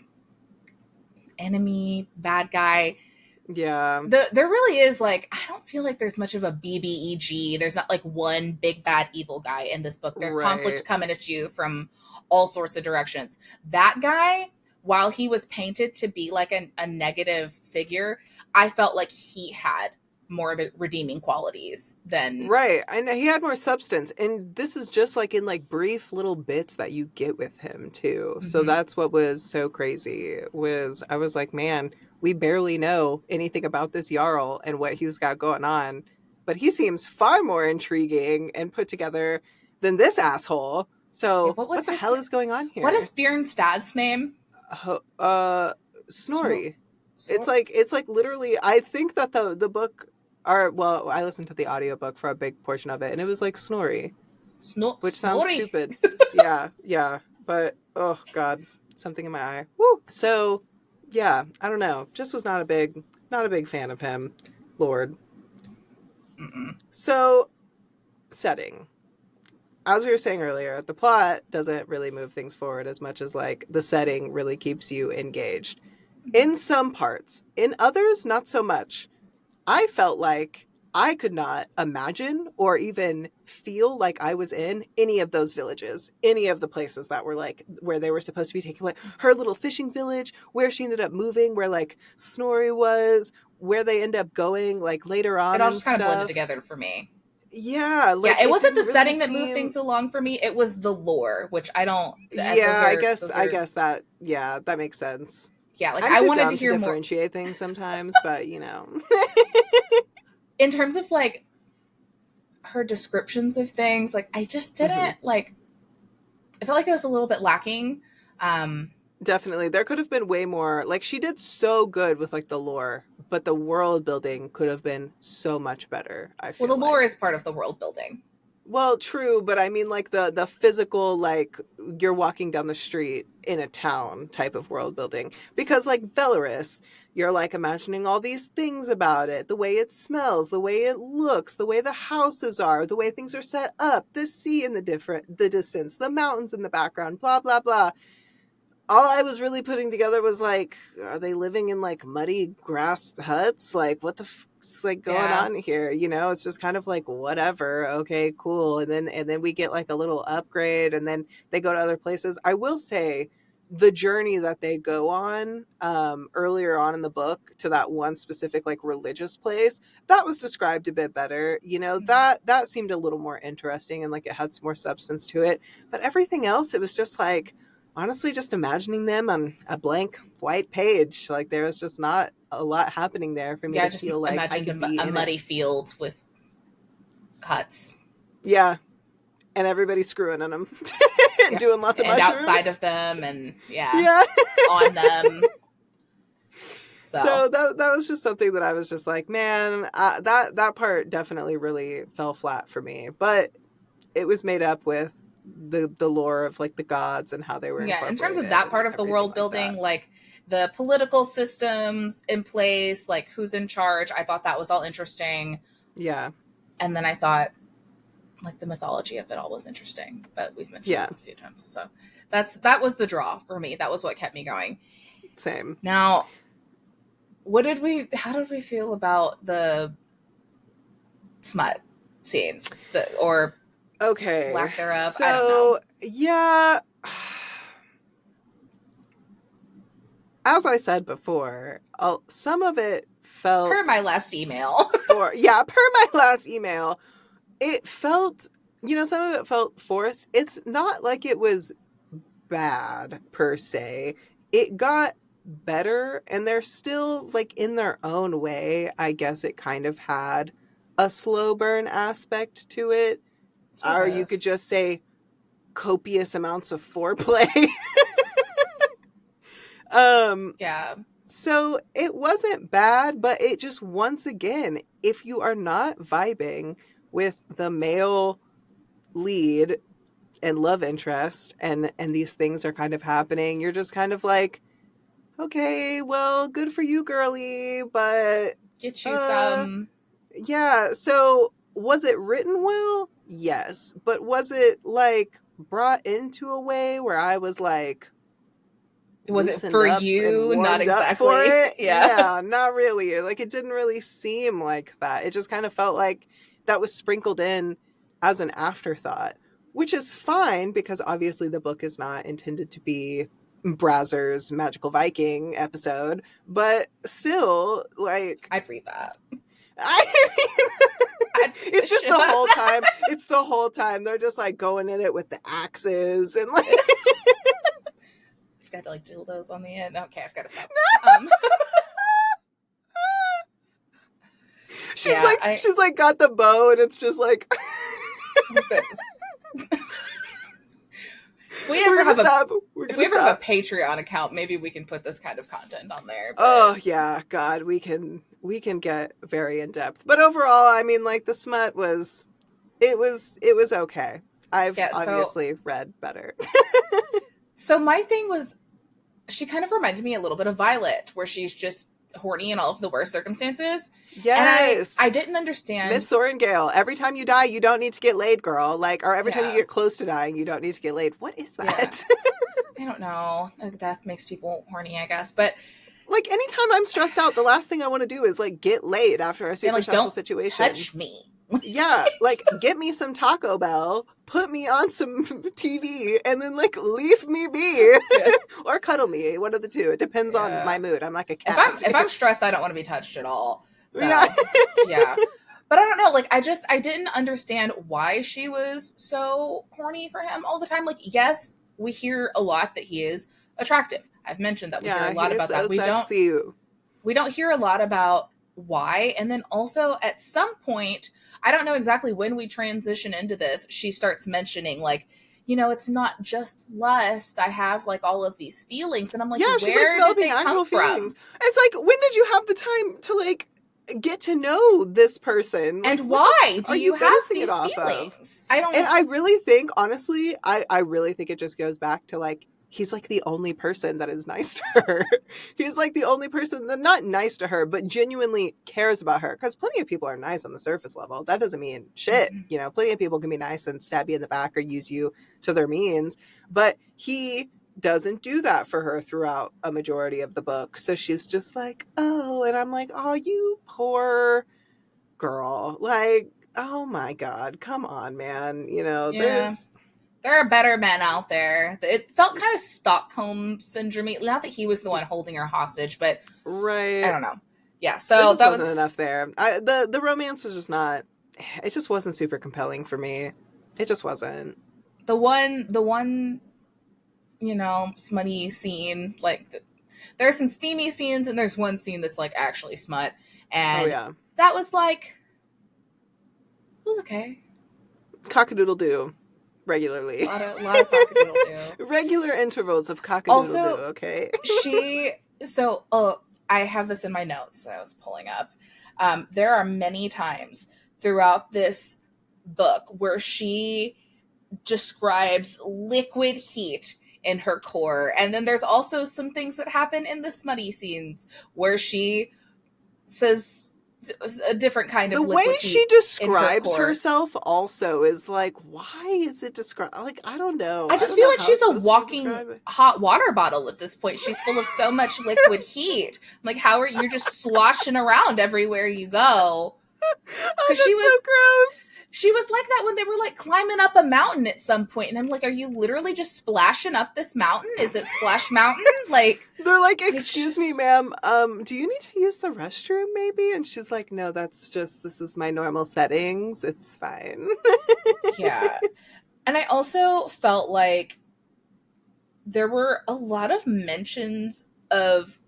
Speaker 2: enemy bad guy.
Speaker 1: Yeah.
Speaker 2: There really is like I don't feel like there's much of a BBEG. There's not like one big bad evil guy in this book. There's conflict
Speaker 1: Right.
Speaker 2: coming at you from all sorts of directions. That guy, while he was painted to be like a negative figure, I felt like he had more of a redeeming qualities than.
Speaker 1: Right. And he had more substance. And this is just like in like brief little bits that you get with him too. So
Speaker 2: Mhm.
Speaker 1: that's what was so crazy was I was like, man, we barely know anything about this Jarl and what he's got going on. But he seems far more intriguing and put together than this asshole.
Speaker 2: Yeah,
Speaker 1: So
Speaker 2: what was
Speaker 1: what the
Speaker 2: his
Speaker 1: hell
Speaker 2: name?
Speaker 1: is going on
Speaker 2: What is
Speaker 1: here?
Speaker 2: Bjorn's dad's name?
Speaker 1: Uh, uh
Speaker 2: Snor-
Speaker 1: Snorri. It's like literally I think that the book or well, I listened to the audiobook for a big portion of it and it was like Snorri, which sounds
Speaker 2: Snorri.
Speaker 1: stupid. Yeah, yeah. But oh god, something in my eye. Woo. So yeah, I don't know. Just was not a big fan of him. Lord.
Speaker 2: Mm-mm.
Speaker 1: So setting. As we were saying earlier, the plot doesn't really move things forward as much as like the setting really keeps you engaged. In some parts, in others, not so much. I felt like I could not imagine or even feel like I was in any of those villages, any of the places that were like where they were supposed to be taking place. Her little fishing village, where she ended up moving, where like Snorri was, where they end up going like later
Speaker 2: It
Speaker 1: on
Speaker 2: all
Speaker 1: and
Speaker 2: just kind of blended
Speaker 1: stuff.
Speaker 2: together for me.
Speaker 1: Yeah,
Speaker 2: Yeah,
Speaker 1: like
Speaker 2: it
Speaker 1: it
Speaker 2: wasn't
Speaker 1: didn't
Speaker 2: the
Speaker 1: really
Speaker 2: setting that moved
Speaker 1: seem.
Speaker 2: things along for me. It was the lore, which I don't.
Speaker 1: Yeah,
Speaker 2: Those
Speaker 1: I
Speaker 2: are.
Speaker 1: guess that, yeah, that makes sense.
Speaker 2: Yeah, like
Speaker 1: I'm
Speaker 2: I
Speaker 1: too
Speaker 2: wanted to
Speaker 1: dumb to
Speaker 2: hear more
Speaker 1: differentiate things sometimes, but
Speaker 2: in terms of like her descriptions of things. Like I just
Speaker 1: hmm.
Speaker 2: didn't like. I felt like it was a little bit lacking. Um,
Speaker 1: Definitely. There could have been way more. Like she did so good with like the lore, but the world building could have been so much better, I
Speaker 2: well, the
Speaker 1: feel
Speaker 2: lore
Speaker 1: like.
Speaker 2: is part of the world building.
Speaker 1: Well, true, but I mean like the physical like you're walking down the street in a town type of world building because like Belarus, you're like imagining all these things about it, the way it smells, the way it looks, the way the houses are, the way things are set up, the sea in the distance, the mountains in the background, blah blah blah. All I was really putting together was like, are they living in like muddy grass huts? Like, what the fuck's like going
Speaker 2: Yeah,
Speaker 1: on here? It's just kind of like whatever. Okay, cool. And then we get like a little upgrade, and then they go to other places. I will say, the journey that they go on earlier on in the book to that one specific like religious place, that was described a bit better. You know, that seemed a little more interesting and like it had some more substance to it. But everything else, it was just like, honestly, just imagining them on a blank white page. Like there was just not a lot happening there for me
Speaker 2: Yeah, I
Speaker 1: to
Speaker 2: just
Speaker 1: feel like I
Speaker 2: imagined
Speaker 1: could be
Speaker 2: a
Speaker 1: in
Speaker 2: muddy
Speaker 1: it.
Speaker 2: field with huts.
Speaker 1: Yeah. And everybody screwing in them and
Speaker 2: Yeah.
Speaker 1: doing lots of
Speaker 2: And outside
Speaker 1: mushrooms.
Speaker 2: of them, and yeah,
Speaker 1: Yeah.
Speaker 2: on them. So
Speaker 1: So that was just something that I was just like, man, that part definitely really fell flat for me. But it was made up with the lore of like the gods and how they were
Speaker 2: yeah, in terms of
Speaker 1: incorporated
Speaker 2: that
Speaker 1: and
Speaker 2: part of the
Speaker 1: everything
Speaker 2: world
Speaker 1: like
Speaker 2: building,
Speaker 1: that.
Speaker 2: like the political systems in place, like who's in charge, I thought that was all interesting.
Speaker 1: Yeah.
Speaker 2: And then I thought like the mythology of it all was interesting, but we've mentioned
Speaker 1: Yeah.
Speaker 2: it a few times. So that was the draw for me. That was what kept me going.
Speaker 1: Same.
Speaker 2: Now, how did we feel about the smut scenes, or
Speaker 1: Okay.
Speaker 2: lack thereof? I don't know.
Speaker 1: So yeah. As I said before, some of it
Speaker 2: Per
Speaker 1: felt
Speaker 2: my last email.
Speaker 1: per my last email, it felt, some of it felt forced. It's not like it was bad per se. It got better, and they're still like in their own way. I guess it kind of had a slow burn aspect to it,
Speaker 2: Sort
Speaker 1: or you
Speaker 2: of.
Speaker 1: could just say copious amounts of foreplay. um
Speaker 2: Yeah.
Speaker 1: so it wasn't bad, but it just, once again, if you are not vibing with the male lead and love interest, and these things are kind of happening, you're just kind of like, okay, well, good for you, girly, but
Speaker 2: Get you
Speaker 1: uh
Speaker 2: some.
Speaker 1: yeah. So was it written well? Yes. But was it like brought into a way where I was like
Speaker 2: Was it
Speaker 1: loosened
Speaker 2: for
Speaker 1: up and
Speaker 2: you? Not
Speaker 1: warmed up for
Speaker 2: exactly.
Speaker 1: it?
Speaker 2: Yeah.
Speaker 1: Yeah, not really. Like it didn't really seem like that. It just kind of felt like that was sprinkled in as an afterthought, which is fine because obviously the book is not intended to be Brazzers Magical Viking episode, but still, like,
Speaker 2: I'd read that.
Speaker 1: I mean,
Speaker 2: I'd read the
Speaker 1: it's just
Speaker 2: shit
Speaker 1: the
Speaker 2: out of
Speaker 1: whole
Speaker 2: that.
Speaker 1: time. It's the whole time they're just like going in it with the axes and like
Speaker 2: I've got like dildos on the end. Okay, I've got to stop.
Speaker 1: she's
Speaker 2: Yeah,
Speaker 1: like she's like got the bow and it's just like
Speaker 2: if we
Speaker 1: we're
Speaker 2: ever
Speaker 1: gonna
Speaker 2: have a
Speaker 1: stop. We're
Speaker 2: if
Speaker 1: gonna
Speaker 2: we ever have
Speaker 1: stop.
Speaker 2: a Patreon account, maybe we can put this kind of content on there. But
Speaker 1: Oh yeah, God, we can get very in depth. But overall, I mean, like the smut was, it was okay. I've
Speaker 2: yeah,
Speaker 1: obviously read better.
Speaker 2: so my thing was, she kind of reminded me a little bit of Violet, where she's just horny in all of the worst circumstances. And I
Speaker 1: Yes.
Speaker 2: didn't understand.
Speaker 1: Miss Sorengale, every time you die, you don't need to get laid, girl. Like, or every time you
Speaker 2: Yeah.
Speaker 1: get close to dying, you don't need to get laid. What is
Speaker 2: Yeah.
Speaker 1: that?
Speaker 2: I don't know. Death makes people horny, I guess. But
Speaker 1: Like, anytime I'm stressed out, the last thing I want to do is like get laid after a
Speaker 2: and
Speaker 1: super
Speaker 2: like,
Speaker 1: stressful
Speaker 2: don't
Speaker 1: situation.
Speaker 2: touch me.
Speaker 1: Yeah, like get me some Taco Bell, put me on some TV, and then like leave me be.
Speaker 2: Yeah.
Speaker 1: Or cuddle me, one of the two. It depends on
Speaker 2: Yeah.
Speaker 1: my mood. I'm like a
Speaker 2: If
Speaker 1: cat.
Speaker 2: I'm stressed, I don't want to be touched at all.
Speaker 1: Yeah.
Speaker 2: So yeah. But I don't know, like I didn't understand why she was so horny for him all the time. Like, yes, we hear a lot that he is attractive. I've mentioned that. We hear a
Speaker 1: Yeah,
Speaker 2: lot
Speaker 1: he's
Speaker 2: about that.
Speaker 1: so sexy.
Speaker 2: We don't hear a lot about why. And then also at some point, I don't know exactly when we transition into this, she starts mentioning like, it's not just lust. I have like all of these feelings. And I'm like,
Speaker 1: Yeah, she's like
Speaker 2: where did
Speaker 1: developing
Speaker 2: they come
Speaker 1: actual feelings.
Speaker 2: from?
Speaker 1: It's like, when did you have the time to like get to know this person? Like,
Speaker 2: And
Speaker 1: what the
Speaker 2: why
Speaker 1: fuck
Speaker 2: do
Speaker 1: are
Speaker 2: you
Speaker 1: you
Speaker 2: have
Speaker 1: basing it
Speaker 2: these
Speaker 1: off of?
Speaker 2: feelings? I don't
Speaker 1: And
Speaker 2: know.
Speaker 1: I really think, honestly, I really think it just goes back to like, he's like the only person that is nice to her. He's like the only person that, not nice to her, but genuinely cares about her. Because plenty of people are nice on the surface level. That doesn't mean shit. Plenty of people can be nice and stab you in the back or use you to their means. But he doesn't do that for her throughout a majority of the book. So she's just like, oh, and I'm like, oh, you poor girl. Like, oh my God, come on, man.
Speaker 2: Yeah.
Speaker 1: There's
Speaker 2: There are better men out there. It felt kind of Stockholm syndrome. Not that he was the one holding her hostage, but I
Speaker 1: Right.
Speaker 2: don't know. Yeah,
Speaker 1: There
Speaker 2: so
Speaker 1: just
Speaker 2: that
Speaker 1: wasn't
Speaker 2: was
Speaker 1: enough there. The romance was just not. It just wasn't super compelling for me. It just wasn't.
Speaker 2: the one smutty scene. Like, there's some steamy scenes, and there's one scene that's like actually smut,
Speaker 1: Oh
Speaker 2: and
Speaker 1: yeah,
Speaker 2: that was like, it was okay.
Speaker 1: cockadoodle doo regularly.
Speaker 2: A lot of cockadoodle do.
Speaker 1: Regular intervals of cockadoodle doo.
Speaker 2: Also,
Speaker 1: Okay.
Speaker 2: she so I have this in my notes that I was pulling up. There are many times throughout this book where she describes liquid heat in her core, and then there's also some things that happen in the smutty scenes where she says a different kind
Speaker 1: The
Speaker 2: of
Speaker 1: way
Speaker 2: liquid
Speaker 1: she
Speaker 2: heat in her
Speaker 1: describes
Speaker 2: core.
Speaker 1: herself also is like, why is it described? Like, I don't know.
Speaker 2: I
Speaker 1: I
Speaker 2: just
Speaker 1: don't
Speaker 2: feel
Speaker 1: know
Speaker 2: like
Speaker 1: how
Speaker 2: she's
Speaker 1: it's
Speaker 2: a
Speaker 1: supposed to be
Speaker 2: walking
Speaker 1: described.
Speaker 2: hot water bottle at this point. She's full of so much liquid heat. I'm like, how are you just sloshing around everywhere you go?
Speaker 1: Oh,
Speaker 2: Because
Speaker 1: that's so gross.
Speaker 2: she was like that when they were like climbing up a mountain at some point, and I'm like, are you literally just splashing up this mountain? Is it Splash Mountain? Like,
Speaker 1: They're like,
Speaker 2: it's
Speaker 1: excuse me,
Speaker 2: just,
Speaker 1: ma'am, do you need to use the restroom maybe? And she's like, no, this is my normal settings. It's fine.
Speaker 2: yeah. And I also felt like there were a lot of mentions of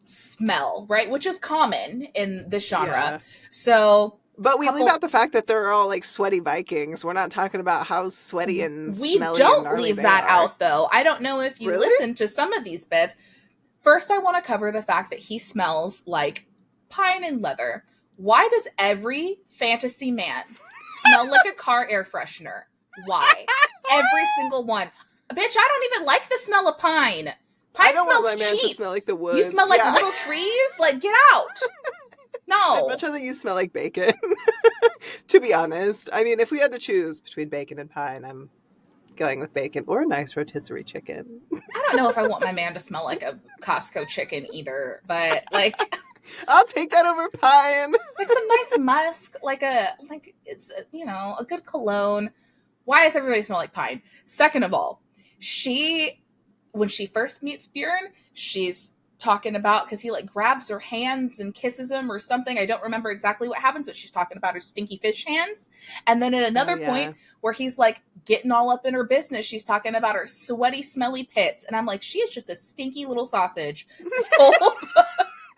Speaker 2: smell, right? Which is common in this genre.
Speaker 1: Yeah.
Speaker 2: So,
Speaker 1: But we leave out
Speaker 2: couple
Speaker 1: the fact that they're all like sweaty Vikings. We're not talking about how sweaty and
Speaker 2: we
Speaker 1: smelly and
Speaker 2: don't
Speaker 1: gnarly
Speaker 2: leave
Speaker 1: they
Speaker 2: that
Speaker 1: are.
Speaker 2: out though. I don't know if you
Speaker 1: Really?
Speaker 2: listen to some of these bits. First, I want to cover the fact that he smells like pine and leather. Why does every fantasy man smell like a car air freshener? Why? Every single one. Bitch, I don't even like the smell of pine.
Speaker 1: I
Speaker 2: Pine
Speaker 1: don't want
Speaker 2: smells
Speaker 1: my man to
Speaker 2: cheap.
Speaker 1: smell like the
Speaker 2: You
Speaker 1: woods.
Speaker 2: smell like
Speaker 1: Yeah.
Speaker 2: little trees? Like, get out.
Speaker 1: I'd
Speaker 2: No.
Speaker 1: much rather you smell like bacon. To be honest. I mean, if we had to choose between bacon and pine, I'm going with bacon or a nice rotisserie chicken.
Speaker 2: I don't know if I want my man to smell like a Costco chicken either, but like
Speaker 1: I'll take that over pine.
Speaker 2: like some nice musk, like it's a good cologne. Why does everybody smell like pine? Second of all, she when she first meets Bjorn, she's talking about, because he like grabs her hands and kisses them or something. I don't remember exactly what happens, but she's talking about her stinky fish hands. And then at
Speaker 1: Oh
Speaker 2: another
Speaker 1: yeah.
Speaker 2: point where he's like getting all up in her business, she's talking about her sweaty, smelly pits. And I'm like, she is just a stinky little sausage. This whole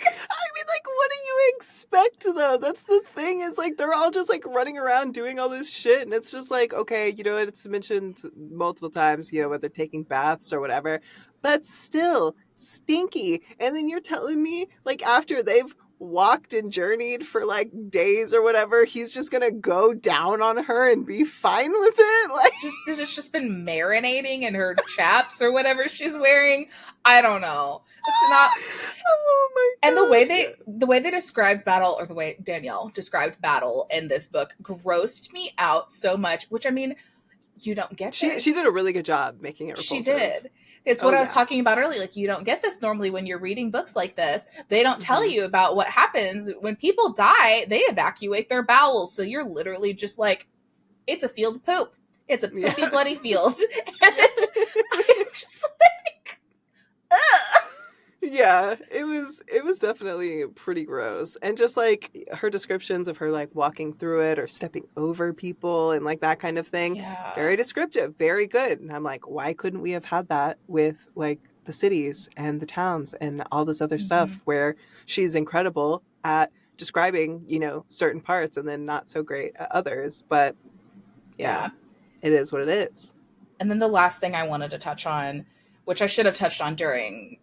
Speaker 1: I mean, like, what do you expect though? That's the thing, is like they're all just like running around doing all this shit, and it's just like, okay, it's mentioned multiple times, whether taking baths or whatever, but still stinky. And then you're telling me, like, after they've walked and journeyed for like days or whatever, he's just gonna go down on her and be fine with it? Like,
Speaker 2: it's just been marinating in her chaps or whatever she's wearing. I don't know. It's not.
Speaker 1: oh my
Speaker 2: And
Speaker 1: god.
Speaker 2: the way they described battle, or the way Danielle described battle in this book, grossed me out so much. Which, I mean, you don't get
Speaker 1: She did a
Speaker 2: this.
Speaker 1: really good job making it
Speaker 2: She
Speaker 1: repulsive.
Speaker 2: did. It's
Speaker 1: Oh
Speaker 2: what I was
Speaker 1: yeah.
Speaker 2: talking about earlier. Like, you don't get this normally when you're reading books like this. They don't tell
Speaker 1: Hmm.
Speaker 2: you about what happens when people die. They evacuate their bowels, so you're literally just like, it's a field of poop. It's a poopy,
Speaker 1: Yeah.
Speaker 2: bloody field. And
Speaker 1: Yeah.
Speaker 2: I'm just like, ugh.
Speaker 1: Yeah, it was definitely pretty gross. And just like her descriptions of her like walking through it or stepping over people and like that kind of thing,
Speaker 2: Yeah.
Speaker 1: very descriptive, very good. And I'm like, why couldn't we have had that with like the cities and the towns and all this other
Speaker 2: Mm-hmm.
Speaker 1: stuff where she's incredible at describing, certain parts and then not so great at others. But
Speaker 2: Yeah.
Speaker 1: it is what it is.
Speaker 2: And then the last thing I wanted to touch on, which I should have touched on during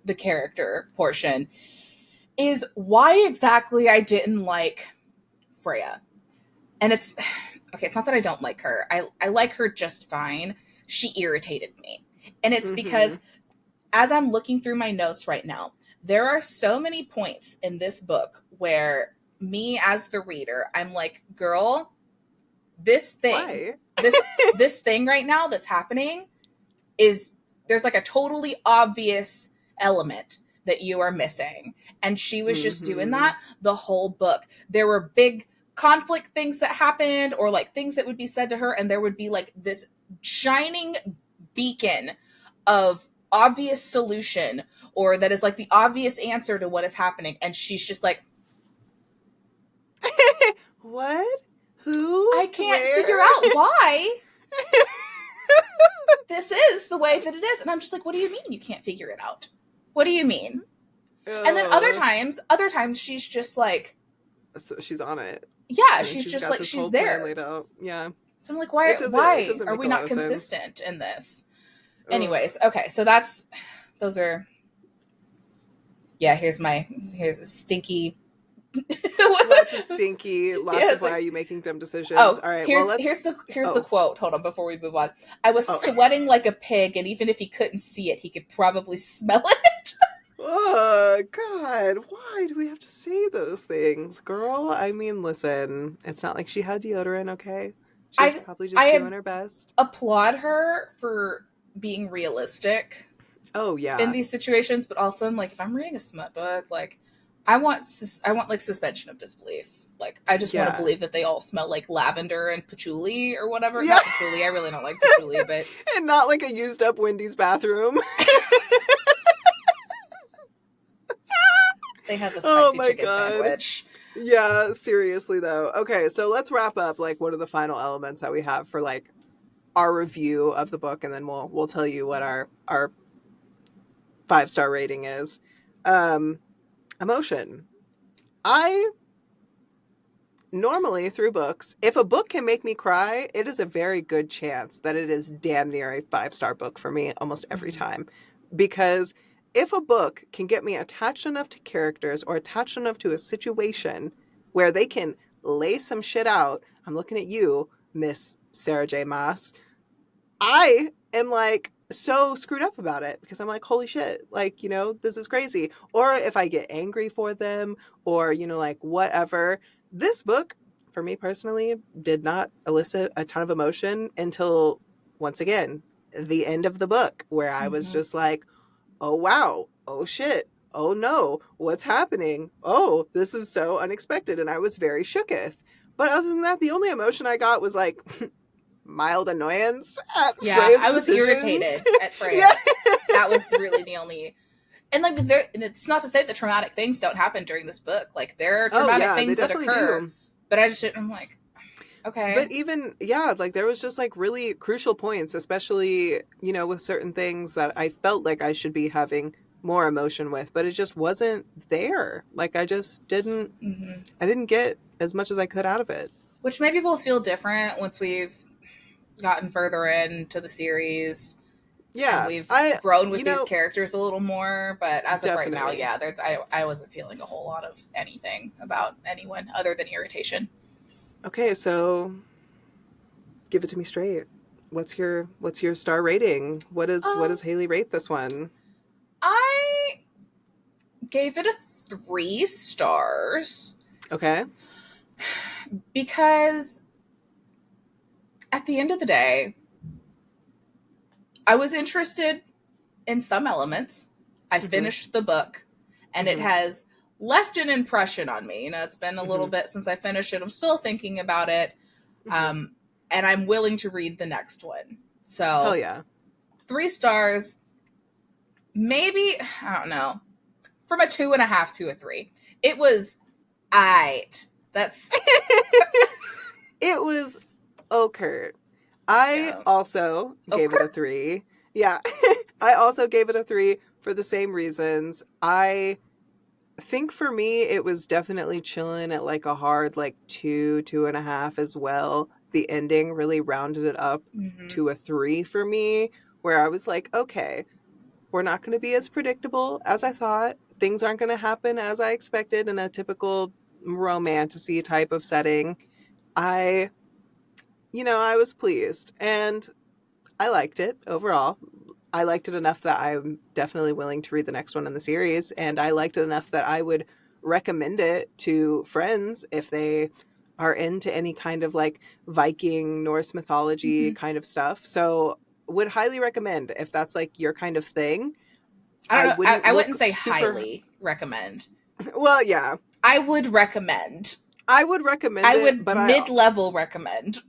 Speaker 2: the character portion, is why exactly I didn't like Freya. And it's okay, it's not that I don't like her. I like her just fine. She irritated me. And it's
Speaker 1: Hmm.
Speaker 2: because as I'm looking through my notes right now, there are so many points in this book where me as the reader, I'm like, girl, this thing,
Speaker 1: Why?
Speaker 2: this this thing right now that's happening is, there's like a totally obvious element that you are missing. And she was just doing
Speaker 1: Hmm.
Speaker 2: that the whole book. There were big conflict things that happened, or like things that would be said to her, and there would be like this shining beacon of obvious solution, or that is like the obvious answer to what is happening, and she's just like,
Speaker 1: What? Who?
Speaker 2: I can't figure
Speaker 1: Where?
Speaker 2: out why this is the way that it is. And I'm just like, what do you mean you can't figure it out? What do you mean? And then other times she's just like,
Speaker 1: so she's on it.
Speaker 2: yeah,
Speaker 1: And
Speaker 2: she's
Speaker 1: she's
Speaker 2: just
Speaker 1: got
Speaker 2: like,
Speaker 1: this
Speaker 2: she's
Speaker 1: whole plan
Speaker 2: there.
Speaker 1: laid out. Yeah.
Speaker 2: So I'm like,
Speaker 1: It
Speaker 2: why
Speaker 1: doesn't
Speaker 2: are
Speaker 1: make
Speaker 2: we
Speaker 1: a lot
Speaker 2: not
Speaker 1: of sense.
Speaker 2: consistent in this?
Speaker 1: Ugh.
Speaker 2: Anyways, okay, so those are, yeah, here's a stinky.
Speaker 1: Lots of stinky, lots
Speaker 2: Yeah,
Speaker 1: of
Speaker 2: it's
Speaker 1: why
Speaker 2: like,
Speaker 1: are you making dumb decisions?
Speaker 2: oh,
Speaker 1: All right, well, let's.
Speaker 2: here's the
Speaker 1: Oh,
Speaker 2: quote. Hold on, before we move on. I was
Speaker 1: oh.
Speaker 2: sweating like a pig, and even if he couldn't see it, he could probably smell it.
Speaker 1: Oh, God. Why do we have to say those things, girl? I mean, listen, it's not like she had deodorant, okay? She's
Speaker 2: I
Speaker 1: probably just
Speaker 2: I
Speaker 1: doing her best.
Speaker 2: applaud her for being realistic
Speaker 1: Oh,
Speaker 2: in
Speaker 1: yeah.
Speaker 2: these situations, but also I'm like, if I'm reading a smut book, like I want like suspension of disbelief. Like I just want to
Speaker 1: Yeah.
Speaker 2: believe that they all smell like lavender and patchouli or whatever.
Speaker 1: Yeah.
Speaker 2: Not patchouli. I really don't like patchouli, but
Speaker 1: And not like a used up Wendy's bathroom.
Speaker 2: they had the
Speaker 1: Oh,
Speaker 2: spicy
Speaker 1: my
Speaker 2: chicken
Speaker 1: God.
Speaker 2: sandwich.
Speaker 1: Yeah, seriously, though. Okay, so let's wrap up, like, what are the final elements that we have for, like, our review of the book, and then we'll tell you what our 5-star rating is. Emotion. I normally, through books, if a book can make me cry, it is a very good chance that it is damn near a 5-star book for me almost every time. Because if a book can get me attached enough to characters or attached enough to a situation where they can lay some shit out, I'm looking at you, Miss Sarah J. Maas, I am like so screwed up about it because I'm like, holy shit, like, this is crazy. Or if I get angry for them or, like whatever. This book, for me personally, did not elicit a ton of emotion until, once again, the end of the book, where I was just like, oh, wow, oh, shit, oh, no, what's happening? Oh, this is so unexpected. And I was very shooketh. But other than that, the only emotion I got was like mild annoyance at
Speaker 2: Yeah,
Speaker 1: Freya's
Speaker 2: I was
Speaker 1: decisions.
Speaker 2: irritated at Freya.
Speaker 1: Yeah.
Speaker 2: That was really the only. And like, and it's not to say that traumatic things don't happen during this book. Like, there are
Speaker 1: Oh,
Speaker 2: traumatic
Speaker 1: yeah, they
Speaker 2: things that
Speaker 1: definitely
Speaker 2: occur,
Speaker 1: do.
Speaker 2: but I just didn't. I'm like, okay.
Speaker 1: But even, yeah, like there was just like really crucial points, especially, with certain things that I felt like I should be having more emotion with, but it just wasn't there. Like I just didn't, I didn't get as much as I could out of it.
Speaker 2: Which maybe will feel different once we've gotten further into the series and
Speaker 1: Yeah,
Speaker 2: we've grown with these characters a little more. But as of right now,
Speaker 1: definitely.
Speaker 2: yeah, I wasn't feeling a whole lot of anything about anyone other than irritation.
Speaker 1: Okay, so give it to me straight. What's your star rating? What does Haley rate this one?
Speaker 2: I gave it a 3 stars.
Speaker 1: Okay.
Speaker 2: Because at the end of the day, I was interested in some elements. I finished the book, and it has left an impression on me. It's been a little bit since I finished it. I'm still thinking about it. And I'm willing to read the next one. So,
Speaker 1: hell yeah.
Speaker 2: 3 stars, maybe, I don't know, from a 2.5 to a 3. It was aight. That's
Speaker 1: It was okay. I also gave it a 3. Yeah. I also gave it a 3 for the same reasons. I think for me, it was definitely chilling at like a hard like 2.5 as well. The ending really rounded it up to a 3 for me, where I was like, okay, we're not going to be as predictable as I thought. Things aren't going to happen as I expected in a typical romantasy type of setting. I was pleased and I liked it overall. I liked it enough that I'm definitely willing to read the next one in the series, and I liked it enough that I would recommend it to friends if they are into any kind of like Viking, Norse mythology kind of stuff. So would highly recommend if that's like your kind of thing.
Speaker 2: I wouldn't say highly recommend.
Speaker 1: Well, yeah.
Speaker 2: I would recommend.
Speaker 1: I would recommend
Speaker 2: I
Speaker 1: it,
Speaker 2: would
Speaker 1: but
Speaker 2: mid-level recommend.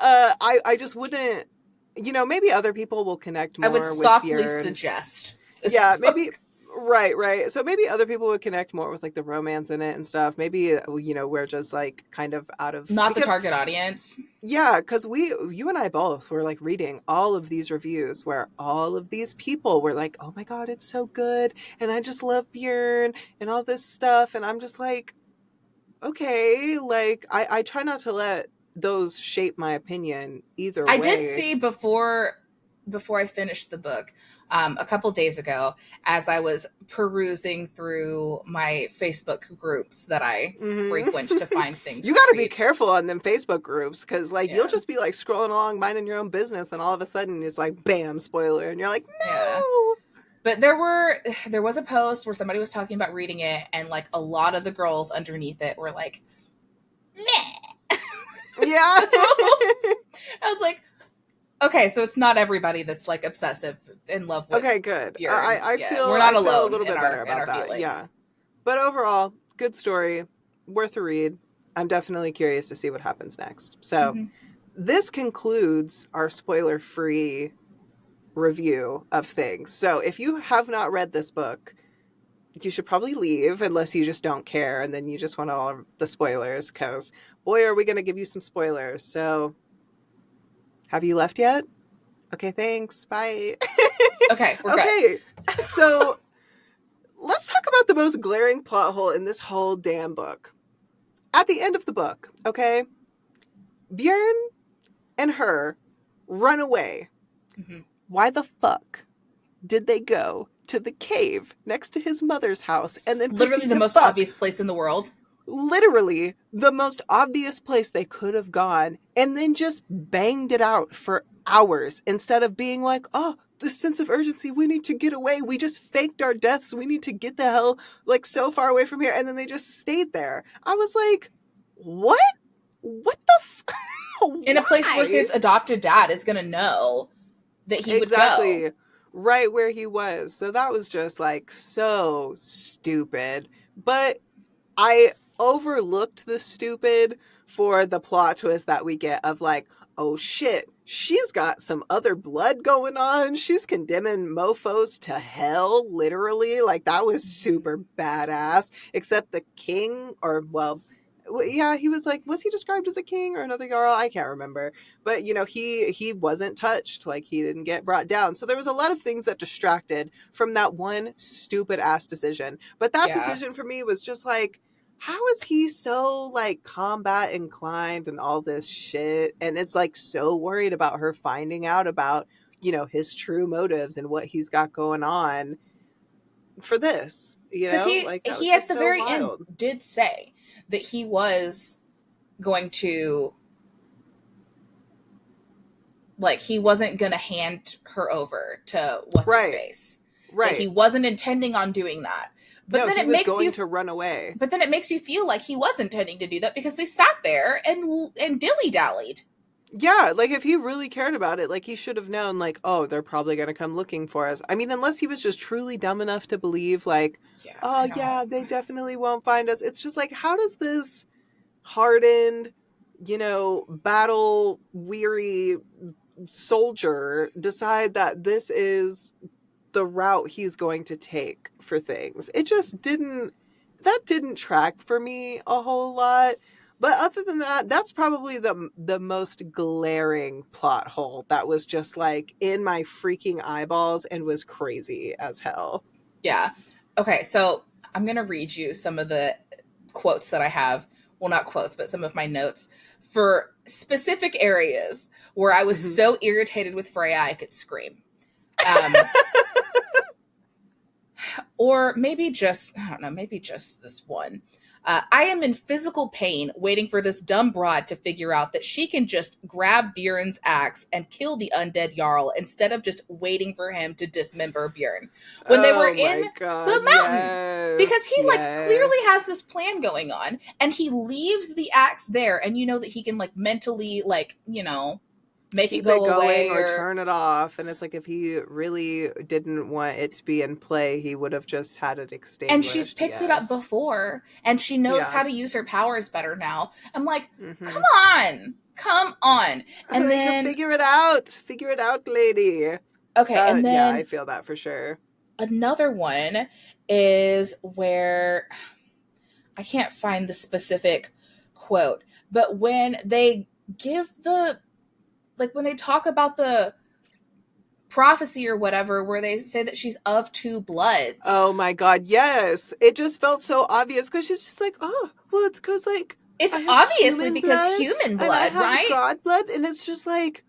Speaker 1: I just wouldn't. Maybe other people will connect
Speaker 2: I would
Speaker 1: more with
Speaker 2: softly
Speaker 1: Bjorn.
Speaker 2: suggest this
Speaker 1: Yeah, maybe.
Speaker 2: book.
Speaker 1: Right. So maybe other people would connect more with like the romance in it and stuff. Maybe we're just like kind of out of
Speaker 2: Not the
Speaker 1: because
Speaker 2: target audience.
Speaker 1: yeah, because you and I both were like reading all of these reviews where all of these people were like, "Oh my god, it's so good," and I just love Bjorn and all this stuff, and I'm just like, okay, like I try not to let those shape my opinion either
Speaker 2: I did
Speaker 1: way.
Speaker 2: see before I finished the book, a couple days ago, as I was perusing through my Facebook groups that I
Speaker 1: Hmm.
Speaker 2: frequent to find things
Speaker 1: You
Speaker 2: to
Speaker 1: got to be
Speaker 2: read.
Speaker 1: careful on them Facebook groups because like you'll
Speaker 2: Yeah,
Speaker 1: just be like scrolling along minding your own business and all of a sudden it's like bam, spoiler, and you're like,
Speaker 2: yeah.
Speaker 1: no.
Speaker 2: But there was a post where somebody was talking about reading it, and like a lot of the girls underneath it were like, meh.
Speaker 1: Yeah.
Speaker 2: So I was like, okay, so it's not everybody that's like obsessive in love with
Speaker 1: Okay, good.
Speaker 2: Bjorn.
Speaker 1: I
Speaker 2: Yeah,
Speaker 1: feel
Speaker 2: we're
Speaker 1: I
Speaker 2: not
Speaker 1: feel a
Speaker 2: alone
Speaker 1: little bit better
Speaker 2: in
Speaker 1: about
Speaker 2: our
Speaker 1: that. Yeah.
Speaker 2: feelings.
Speaker 1: But overall, good story, worth a read. I'm definitely curious to see what happens next. So,
Speaker 2: Mm-hmm.
Speaker 1: this concludes our spoiler-free review of things. So, if you have not read this book, you should probably leave unless you just don't care and then you just want all of the spoilers because boy are we going to give you some spoilers. So, have you left yet? Okay, thanks. Bye.
Speaker 2: Okay, we're good.
Speaker 1: Okay. So, let's talk about the most glaring plot hole in this whole damn book. At the end of the book, okay, Bjorn and her run away.
Speaker 2: Mm-hmm.
Speaker 1: Why the fuck did they go to the cave next to his mother's house and then
Speaker 2: Literally
Speaker 1: proceed
Speaker 2: the
Speaker 1: to
Speaker 2: most
Speaker 1: fuck?
Speaker 2: obvious place in the world.
Speaker 1: Literally the most obvious place they could have gone and then just banged it out for hours instead of being like, oh, the sense of urgency, we need to get away, we just faked our deaths, we need to get the hell like so far away from here, and then they just stayed there. I was like, what the
Speaker 2: In a place where
Speaker 1: why?
Speaker 2: his adopted dad is going to know that he would go.
Speaker 1: Exactly, right where he was. So that was just like so stupid, but I overlooked the stupid for the plot twist that we get of like, oh shit, she's got some other blood going on. She's condemning mofos to hell, literally. Like, that was super badass. Except the king, or, well, yeah, he was like, was he described as a king or another jarl? I can't remember. But he wasn't touched. Like, he didn't get brought down. So there was a lot of things that distracted from that one stupid ass decision. But that
Speaker 2: Yeah.
Speaker 1: decision for me was just like, how is he so like combat inclined and all this shit, and it's like so worried about her finding out about his true motives and what he's got going on for this,
Speaker 2: Because
Speaker 1: like that was
Speaker 2: he at
Speaker 1: just
Speaker 2: the
Speaker 1: so
Speaker 2: very end
Speaker 1: wild.
Speaker 2: did say that he was going to, like, he wasn't going to hand her over to what's his
Speaker 1: Right,
Speaker 2: face. That he
Speaker 1: right.
Speaker 2: wasn't intending on doing that. But
Speaker 1: No,
Speaker 2: then
Speaker 1: he
Speaker 2: it
Speaker 1: was
Speaker 2: makes
Speaker 1: going
Speaker 2: you
Speaker 1: to run away.
Speaker 2: but then it makes you feel like he was intending to do that because they sat there and dilly-dallied.
Speaker 1: Yeah, like if he really cared about it, like he should have known, like, oh, they're probably going to come looking for us. I mean, unless he was just truly dumb enough to believe, like,
Speaker 2: Yeah,
Speaker 1: oh,
Speaker 2: I don't.
Speaker 1: yeah, they definitely won't find us. It's just like, how does this hardened, battle weary soldier decide that this is the route he's going to take for things? It just didn't track for me a whole lot. But other than that, that's probably the most glaring plot hole that was just like in my freaking eyeballs and was crazy as hell.
Speaker 2: Yeah. Okay, so I'm going to read you some of the quotes that I have. Well, not quotes, but some of my notes for specific areas where I was
Speaker 1: Mhm.
Speaker 2: so irritated with Freya I could scream. Um, or maybe just, I don't know, maybe just this one. I am in physical pain waiting for this dumb broad to figure out that she can just grab Bjorn's axe and kill the undead Jarl instead of just waiting for him to dismember Bjorn when they were
Speaker 1: Oh
Speaker 2: in
Speaker 1: my god,
Speaker 2: the mountain. Because
Speaker 1: yes,
Speaker 2: he like clearly has
Speaker 1: yes.
Speaker 2: this plan going on and he leaves the axe there and you know that he can like mentally like, make it
Speaker 1: keep it
Speaker 2: go
Speaker 1: going
Speaker 2: away,
Speaker 1: or
Speaker 2: or
Speaker 1: turn it off. And it's like if he really didn't want it to be in play, he would have just had it
Speaker 2: and she's
Speaker 1: extinguished.
Speaker 2: picked it up
Speaker 1: Yes.
Speaker 2: before and she knows
Speaker 1: Yeah.
Speaker 2: how to use her powers better now. I'm like, come
Speaker 1: Mm-hmm.
Speaker 2: on, come on. And
Speaker 1: Like,
Speaker 2: then
Speaker 1: figure it out. Figure it out, lady.
Speaker 2: okay, and
Speaker 1: Yeah, I
Speaker 2: then
Speaker 1: feel that for sure.
Speaker 2: another one is where I can't find the specific quote, but when they give the, like when they talk about the prophecy or whatever, where they say that she's of two bloods.
Speaker 1: Oh my God, yes. It just felt so obvious because she's just like, oh, well, it's because, like,
Speaker 2: It's
Speaker 1: I have
Speaker 2: obviously
Speaker 1: human
Speaker 2: because
Speaker 1: blood
Speaker 2: human
Speaker 1: and I
Speaker 2: blood,
Speaker 1: have
Speaker 2: right?
Speaker 1: God blood. And it's just like,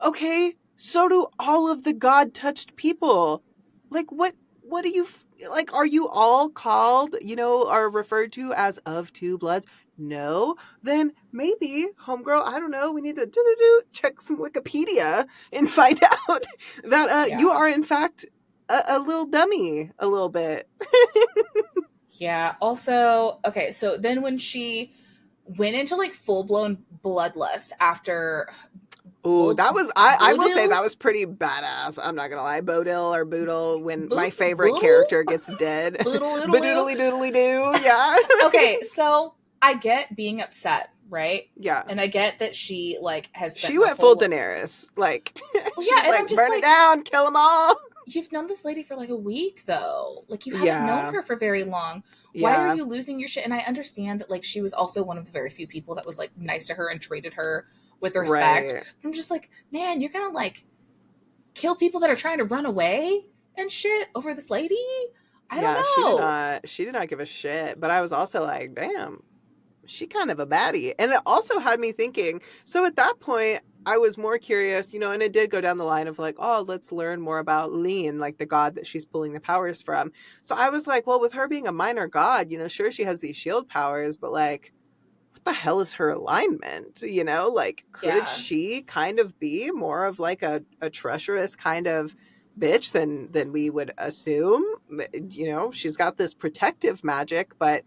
Speaker 1: okay, so do all of the God touched people. Like, what do you, like, are you all called, are referred to as of two bloods? No, then maybe, homegirl, I don't know, we need to check some Wikipedia and find out that you
Speaker 2: Yeah.
Speaker 1: are, in fact, a little dummy, a little bit.
Speaker 2: Yeah. Also, okay, so then when she went into like full blown bloodlust after
Speaker 1: Ooh,
Speaker 2: Bo-
Speaker 1: that was I will say
Speaker 2: Bodil,
Speaker 1: that was pretty badass. I'm not gonna lie. Bodil or Boodle when my favorite
Speaker 2: Boodle,
Speaker 1: character gets dead.
Speaker 2: Boodle,
Speaker 1: Badoodly doodly doo, yeah.
Speaker 2: okay, so I get being upset, right?
Speaker 1: Yeah.
Speaker 2: And I get that she like has spent
Speaker 1: She
Speaker 2: her
Speaker 1: went full
Speaker 2: whole,
Speaker 1: Daenerys. Like
Speaker 2: well,
Speaker 1: she was
Speaker 2: yeah, and I'm
Speaker 1: like,
Speaker 2: just
Speaker 1: burn it
Speaker 2: like,
Speaker 1: down, kill them all.
Speaker 2: you've known this lady for like a week though. Like you haven't known
Speaker 1: Yeah.
Speaker 2: her for very long. Why are
Speaker 1: Yeah.
Speaker 2: you losing your shit? And I understand that like she was also one of the very few people that was like nice to her and treated her with respect.
Speaker 1: Right.
Speaker 2: But I'm just like, man, you're gonna like kill people that are trying to run away and shit over this lady? I don't
Speaker 1: Yeah,
Speaker 2: know.
Speaker 1: she did not give a shit. But I was also like, damn, she kind of a baddie. And it also had me thinking, so at that point, I was more curious, and it did go down the line of like, oh, let's learn more about Lean, like the god that she's pulling the powers from. So I was like, well, with her being a minor god, sure she has these shield powers, but like, what the hell is her alignment? Like, could
Speaker 2: Yeah.
Speaker 1: she kind of be more of like a treacherous kind of bitch than we would assume? She's got this protective magic, but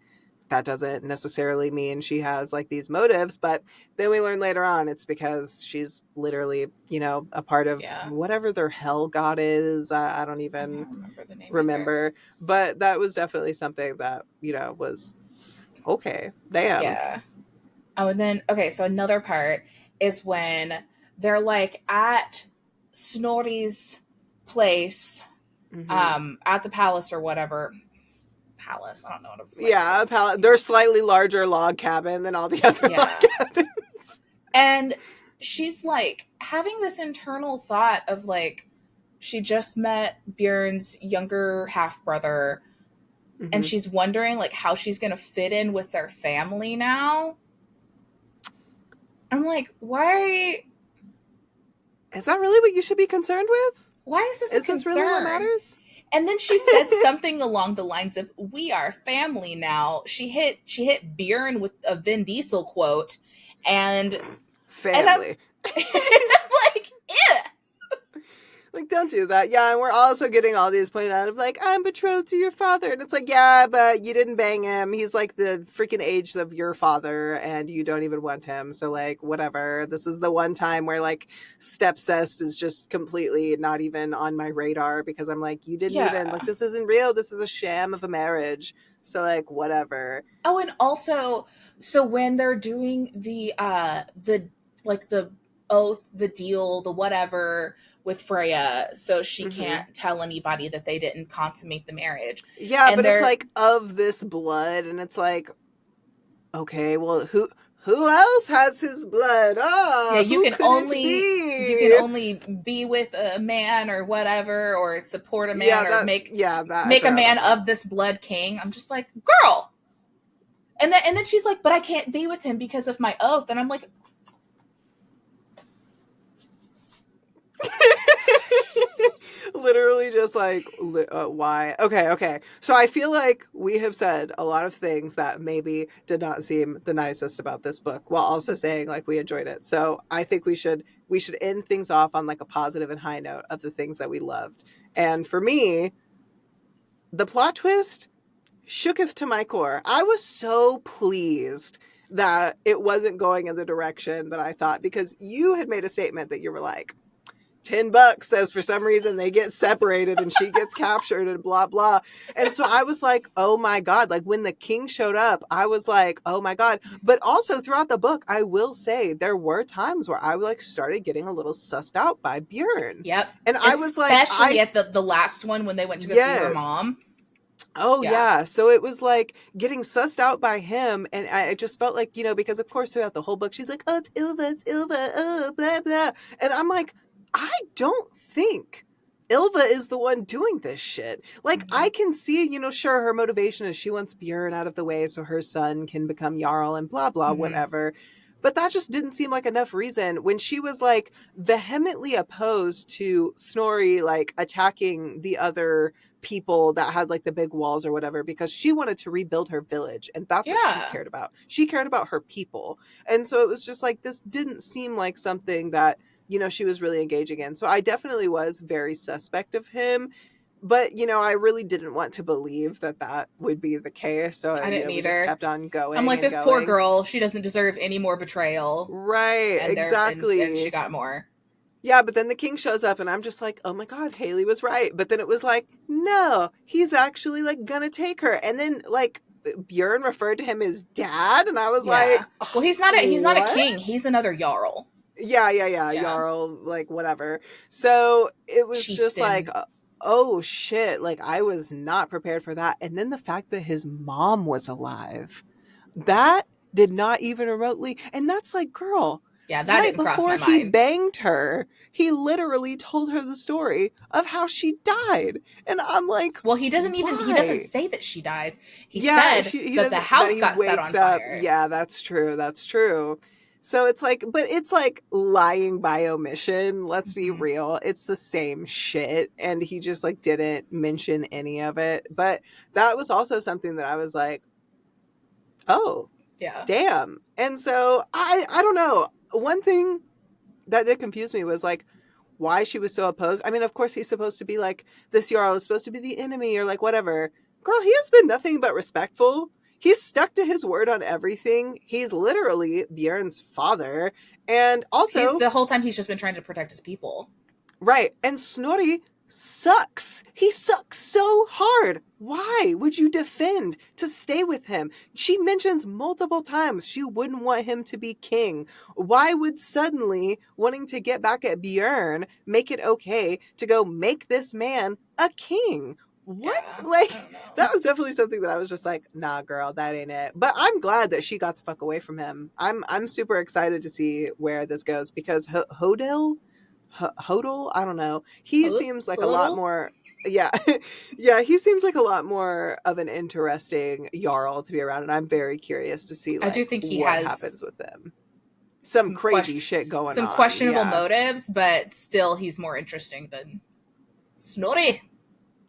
Speaker 1: that doesn't necessarily mean she has like these motives. But then we learn later on it's because she's literally, a part of
Speaker 2: Yeah.
Speaker 1: whatever their hell god is. I don't
Speaker 2: I
Speaker 1: even
Speaker 2: don't remember the name either.
Speaker 1: remember. But that was definitely something that, was okay. Damn.
Speaker 2: Yeah. Oh, and then okay, so another part is when they're like at Snorri's place,
Speaker 1: Hmm.
Speaker 2: at the palace or whatever. Palace. I don't know what to like
Speaker 1: Yeah,
Speaker 2: you
Speaker 1: they're
Speaker 2: know.
Speaker 1: slightly larger log cabin than all the other log
Speaker 2: Yeah.
Speaker 1: cabins.
Speaker 2: And she's like having this internal thought of like she just met Bjorn's younger half brother and
Speaker 1: Hmm.
Speaker 2: she's wondering like how she's gonna fit in with their family now. I'm like,
Speaker 1: Is that really what you should be concerned with?
Speaker 2: why is this a
Speaker 1: Is this really what
Speaker 2: concern?
Speaker 1: matters?
Speaker 2: And then she said something along the lines of "We are family now." She hit Bjorn with a Vin Diesel quote, and I'm
Speaker 1: Family.
Speaker 2: like, ew.
Speaker 1: Like, don't do that. Yeah, and we're also getting all these pointed out of like, I'm betrothed to your father. And it's like, yeah, but you didn't bang him. He's like the freaking age of your father and you don't even want him. So, like, whatever. This is the one time where, like, stepcest is just completely not even on my radar because I'm like, you didn't even,
Speaker 2: Yeah.
Speaker 1: like, this isn't real. This is a sham of a marriage. So, like, whatever.
Speaker 2: Oh, and also, so when they're doing the like the oath, the deal, the whatever with Freya, so she
Speaker 1: Hmm.
Speaker 2: can't tell anybody that they didn't consummate the marriage,
Speaker 1: Yeah,
Speaker 2: and
Speaker 1: but it's
Speaker 2: they're
Speaker 1: like of this blood. And it's like, okay, well, who else has his blood?
Speaker 2: yeah,
Speaker 1: Ah, who could it
Speaker 2: you can
Speaker 1: be?
Speaker 2: only be with a man or whatever, or support a man,
Speaker 1: Yeah,
Speaker 2: or make
Speaker 1: that I
Speaker 2: make a
Speaker 1: forgot
Speaker 2: man
Speaker 1: about that.
Speaker 2: of this blood king. I'm just like, girl. And then she's like, but I can't be with him because of my oath. And I'm like,
Speaker 1: Literally just like why? Okay. So I feel like we have said a lot of things that maybe did not seem the nicest about this book while also saying like we enjoyed it. So I think we should end things off on like a positive and high note of the things that we loved. And for me, the plot twist shooketh to my core. I was so pleased that it wasn't going in the direction that I thought, because you had made a statement that you were like, $10 says for some reason they get separated and she gets captured and blah blah. And so I was like, oh my god, like when the king showed up, I was like, oh my god. But also throughout the book, I will say there were times where I like started getting a little sussed out by Bjorn.
Speaker 2: Yep.
Speaker 1: And I was like,
Speaker 2: Especially at the last one when they went to go see her
Speaker 1: yes.
Speaker 2: mom.
Speaker 1: Oh
Speaker 2: Yeah.
Speaker 1: yeah. So it was like getting sussed out by him, and I just felt like, because of course throughout the whole book she's like, oh, it's Ilva, oh, blah blah. And I'm like, I don't think Ilva is the one doing this shit. Like, I can see, sure, her motivation is she wants Bjorn out of the way so her son can become Jarl and blah blah, whatever. But that just didn't seem like enough reason when she was like vehemently opposed to Snorri like attacking the other people that had like the big walls or whatever, because she wanted to rebuild her village and that's what she cared about. She cared about her people. And so it was just like, this didn't seem like something that, she was really engaging in. So I definitely was very suspect of him. But, I really didn't want to believe that that would be the case. So,
Speaker 2: I didn't
Speaker 1: we just
Speaker 2: either.
Speaker 1: kept on going.
Speaker 2: I'm like,
Speaker 1: and
Speaker 2: this poor
Speaker 1: going.
Speaker 2: girl, she doesn't deserve any more betrayal.
Speaker 1: Right,
Speaker 2: And
Speaker 1: exactly.
Speaker 2: and she got more.
Speaker 1: Yeah, but then the king shows up and I'm just like, oh my god, Haley was right. But then it was like, no, he's actually like gonna take her. And then like Bjorn referred to him as dad, and I was like,
Speaker 2: well, he's not a king, he's another Jarl.
Speaker 1: Yeah. Jarl, like whatever. So it was
Speaker 2: Chieftain.
Speaker 1: Just like, oh shit, like I was not prepared for that. And then the fact that his mom was alive, that did not even remotely, and that's like, girl,
Speaker 2: yeah, that didn't cross my mind.
Speaker 1: Before he banged her, he literally told her the story of how she died. And I'm like,
Speaker 2: well, he doesn't say that she dies. He said that the house got set on fire.
Speaker 1: Yeah, that's true. That's true. So it's like, but it's like lying by omission. Let's be real. It's the same shit. And he just like didn't mention any of it. But that was also something that I was like, oh,
Speaker 2: yeah,
Speaker 1: damn. And so I don't know. One thing that did confuse me was like why she was so opposed. I mean, of course he's supposed to be like, this Jarl is supposed to be the enemy or like whatever. Girl, he has been nothing but respectful. He's stuck to his word on everything. He's literally Bjorn's father. And also,
Speaker 2: the whole time he's just been trying to protect his people.
Speaker 1: Right. And Snorri sucks. He sucks so hard. Why would you defend to stay with him? She mentions multiple times she wouldn't want him to be king. Why would suddenly wanting to get back at Bjorn make it okay to go make this man a king? What?
Speaker 2: Yeah,
Speaker 1: like, that was definitely something that I was just like, nah, girl, that ain't it. But I'm glad that she got the fuck away from him. I'm super excited to see where this goes, because Hodel, I don't know. He seems like a lot more. Yeah, yeah. He seems like a lot more of an interesting Jarl to be around, and I'm very curious to see. Like, I do think what happens with them. Some crazy shit going on.
Speaker 2: Some questionable motives, but still, he's more interesting than Snorri.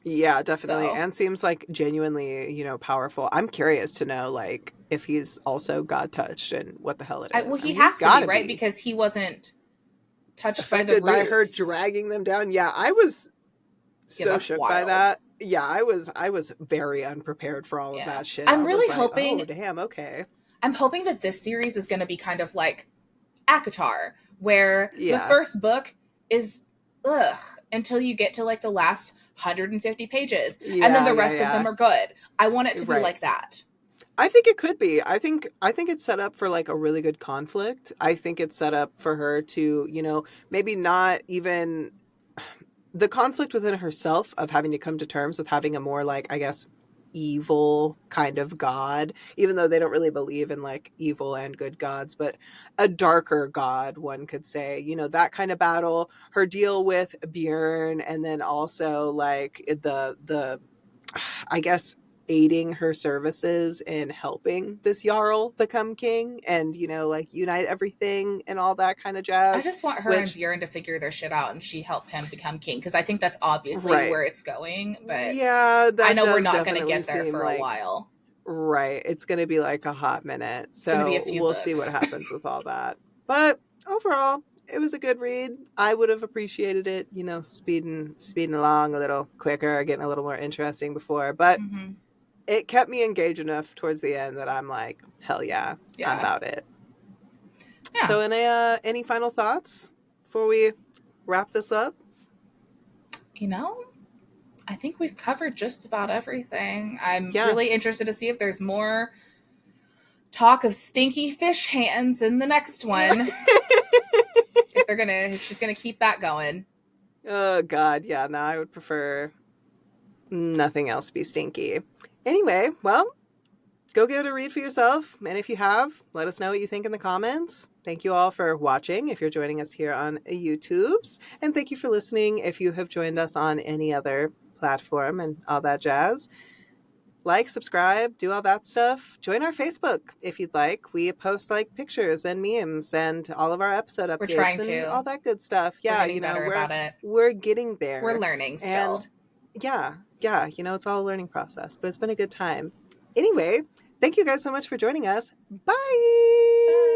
Speaker 1: Yeah, definitely, and seems like genuinely, powerful. I'm curious to know, like, if he's also God touched and what the hell it is.
Speaker 2: Well, he has to be, right? Because he wasn't touched
Speaker 1: affected
Speaker 2: by the
Speaker 1: roots. By her dragging them down. Yeah, I was so shook by that. Yeah, I was very unprepared for all of that shit.
Speaker 2: I'm really hoping.
Speaker 1: Oh, damn. Okay.
Speaker 2: I'm hoping that this series is going to be kind of like ACOTAR, where the first book is until you get to like the last 150 pages, and then the rest of them are good. I want it to be like that.
Speaker 1: I think it could be. I think it's set up for like a really good conflict. I think it's set up for her to, maybe not even the conflict within herself of having to come to terms with having a more like, I guess, evil kind of god, even though they don't really believe in like evil and good gods, but a darker god, one could say, that kind of battle, her deal with Bjorn, and then also like the I guess aiding her services in helping this Jarl become king and, like unite everything and all that kind of jazz.
Speaker 2: I just want her and Bjorn to figure their shit out and she help him become king, because I think that's obviously where it's going. But
Speaker 1: yeah,
Speaker 2: I know we're not going to get there for a while.
Speaker 1: Right. It's going to be like a hot minute. So we'll see what happens with all that. But overall, it was a good read. I would have appreciated it, speeding along a little quicker, getting a little more interesting before. But it kept me engaged enough towards the end that I'm like, hell yeah, I'm
Speaker 2: Yeah.
Speaker 1: about it.
Speaker 2: Yeah.
Speaker 1: So any final thoughts before we wrap this up?
Speaker 2: You know, I think we've covered just about everything. I'm
Speaker 1: Yeah.
Speaker 2: really interested to see if there's more talk of stinky fish hands in the next one. If she's gonna keep that going.
Speaker 1: Oh God, yeah, no, I would prefer nothing else be stinky. Anyway, well, go give it a read for yourself. And if you have, let us know what you think in the comments. Thank you all for watching if you're joining us here on YouTube's. And thank you for listening if you have joined us on any other platform and all that jazz. Like, subscribe, do all that stuff. Join our Facebook if you'd like. We post like pictures and memes and all of our episode
Speaker 2: We're
Speaker 1: updates
Speaker 2: trying
Speaker 1: and
Speaker 2: to.
Speaker 1: all that good stuff.
Speaker 2: We're
Speaker 1: Yeah,
Speaker 2: getting better about it.
Speaker 1: we're getting
Speaker 2: We're
Speaker 1: there.
Speaker 2: learning still.
Speaker 1: And yeah, it's all a learning process, but it's been a good time. Anyway, thank you guys so much for joining us. Bye.
Speaker 2: Bye.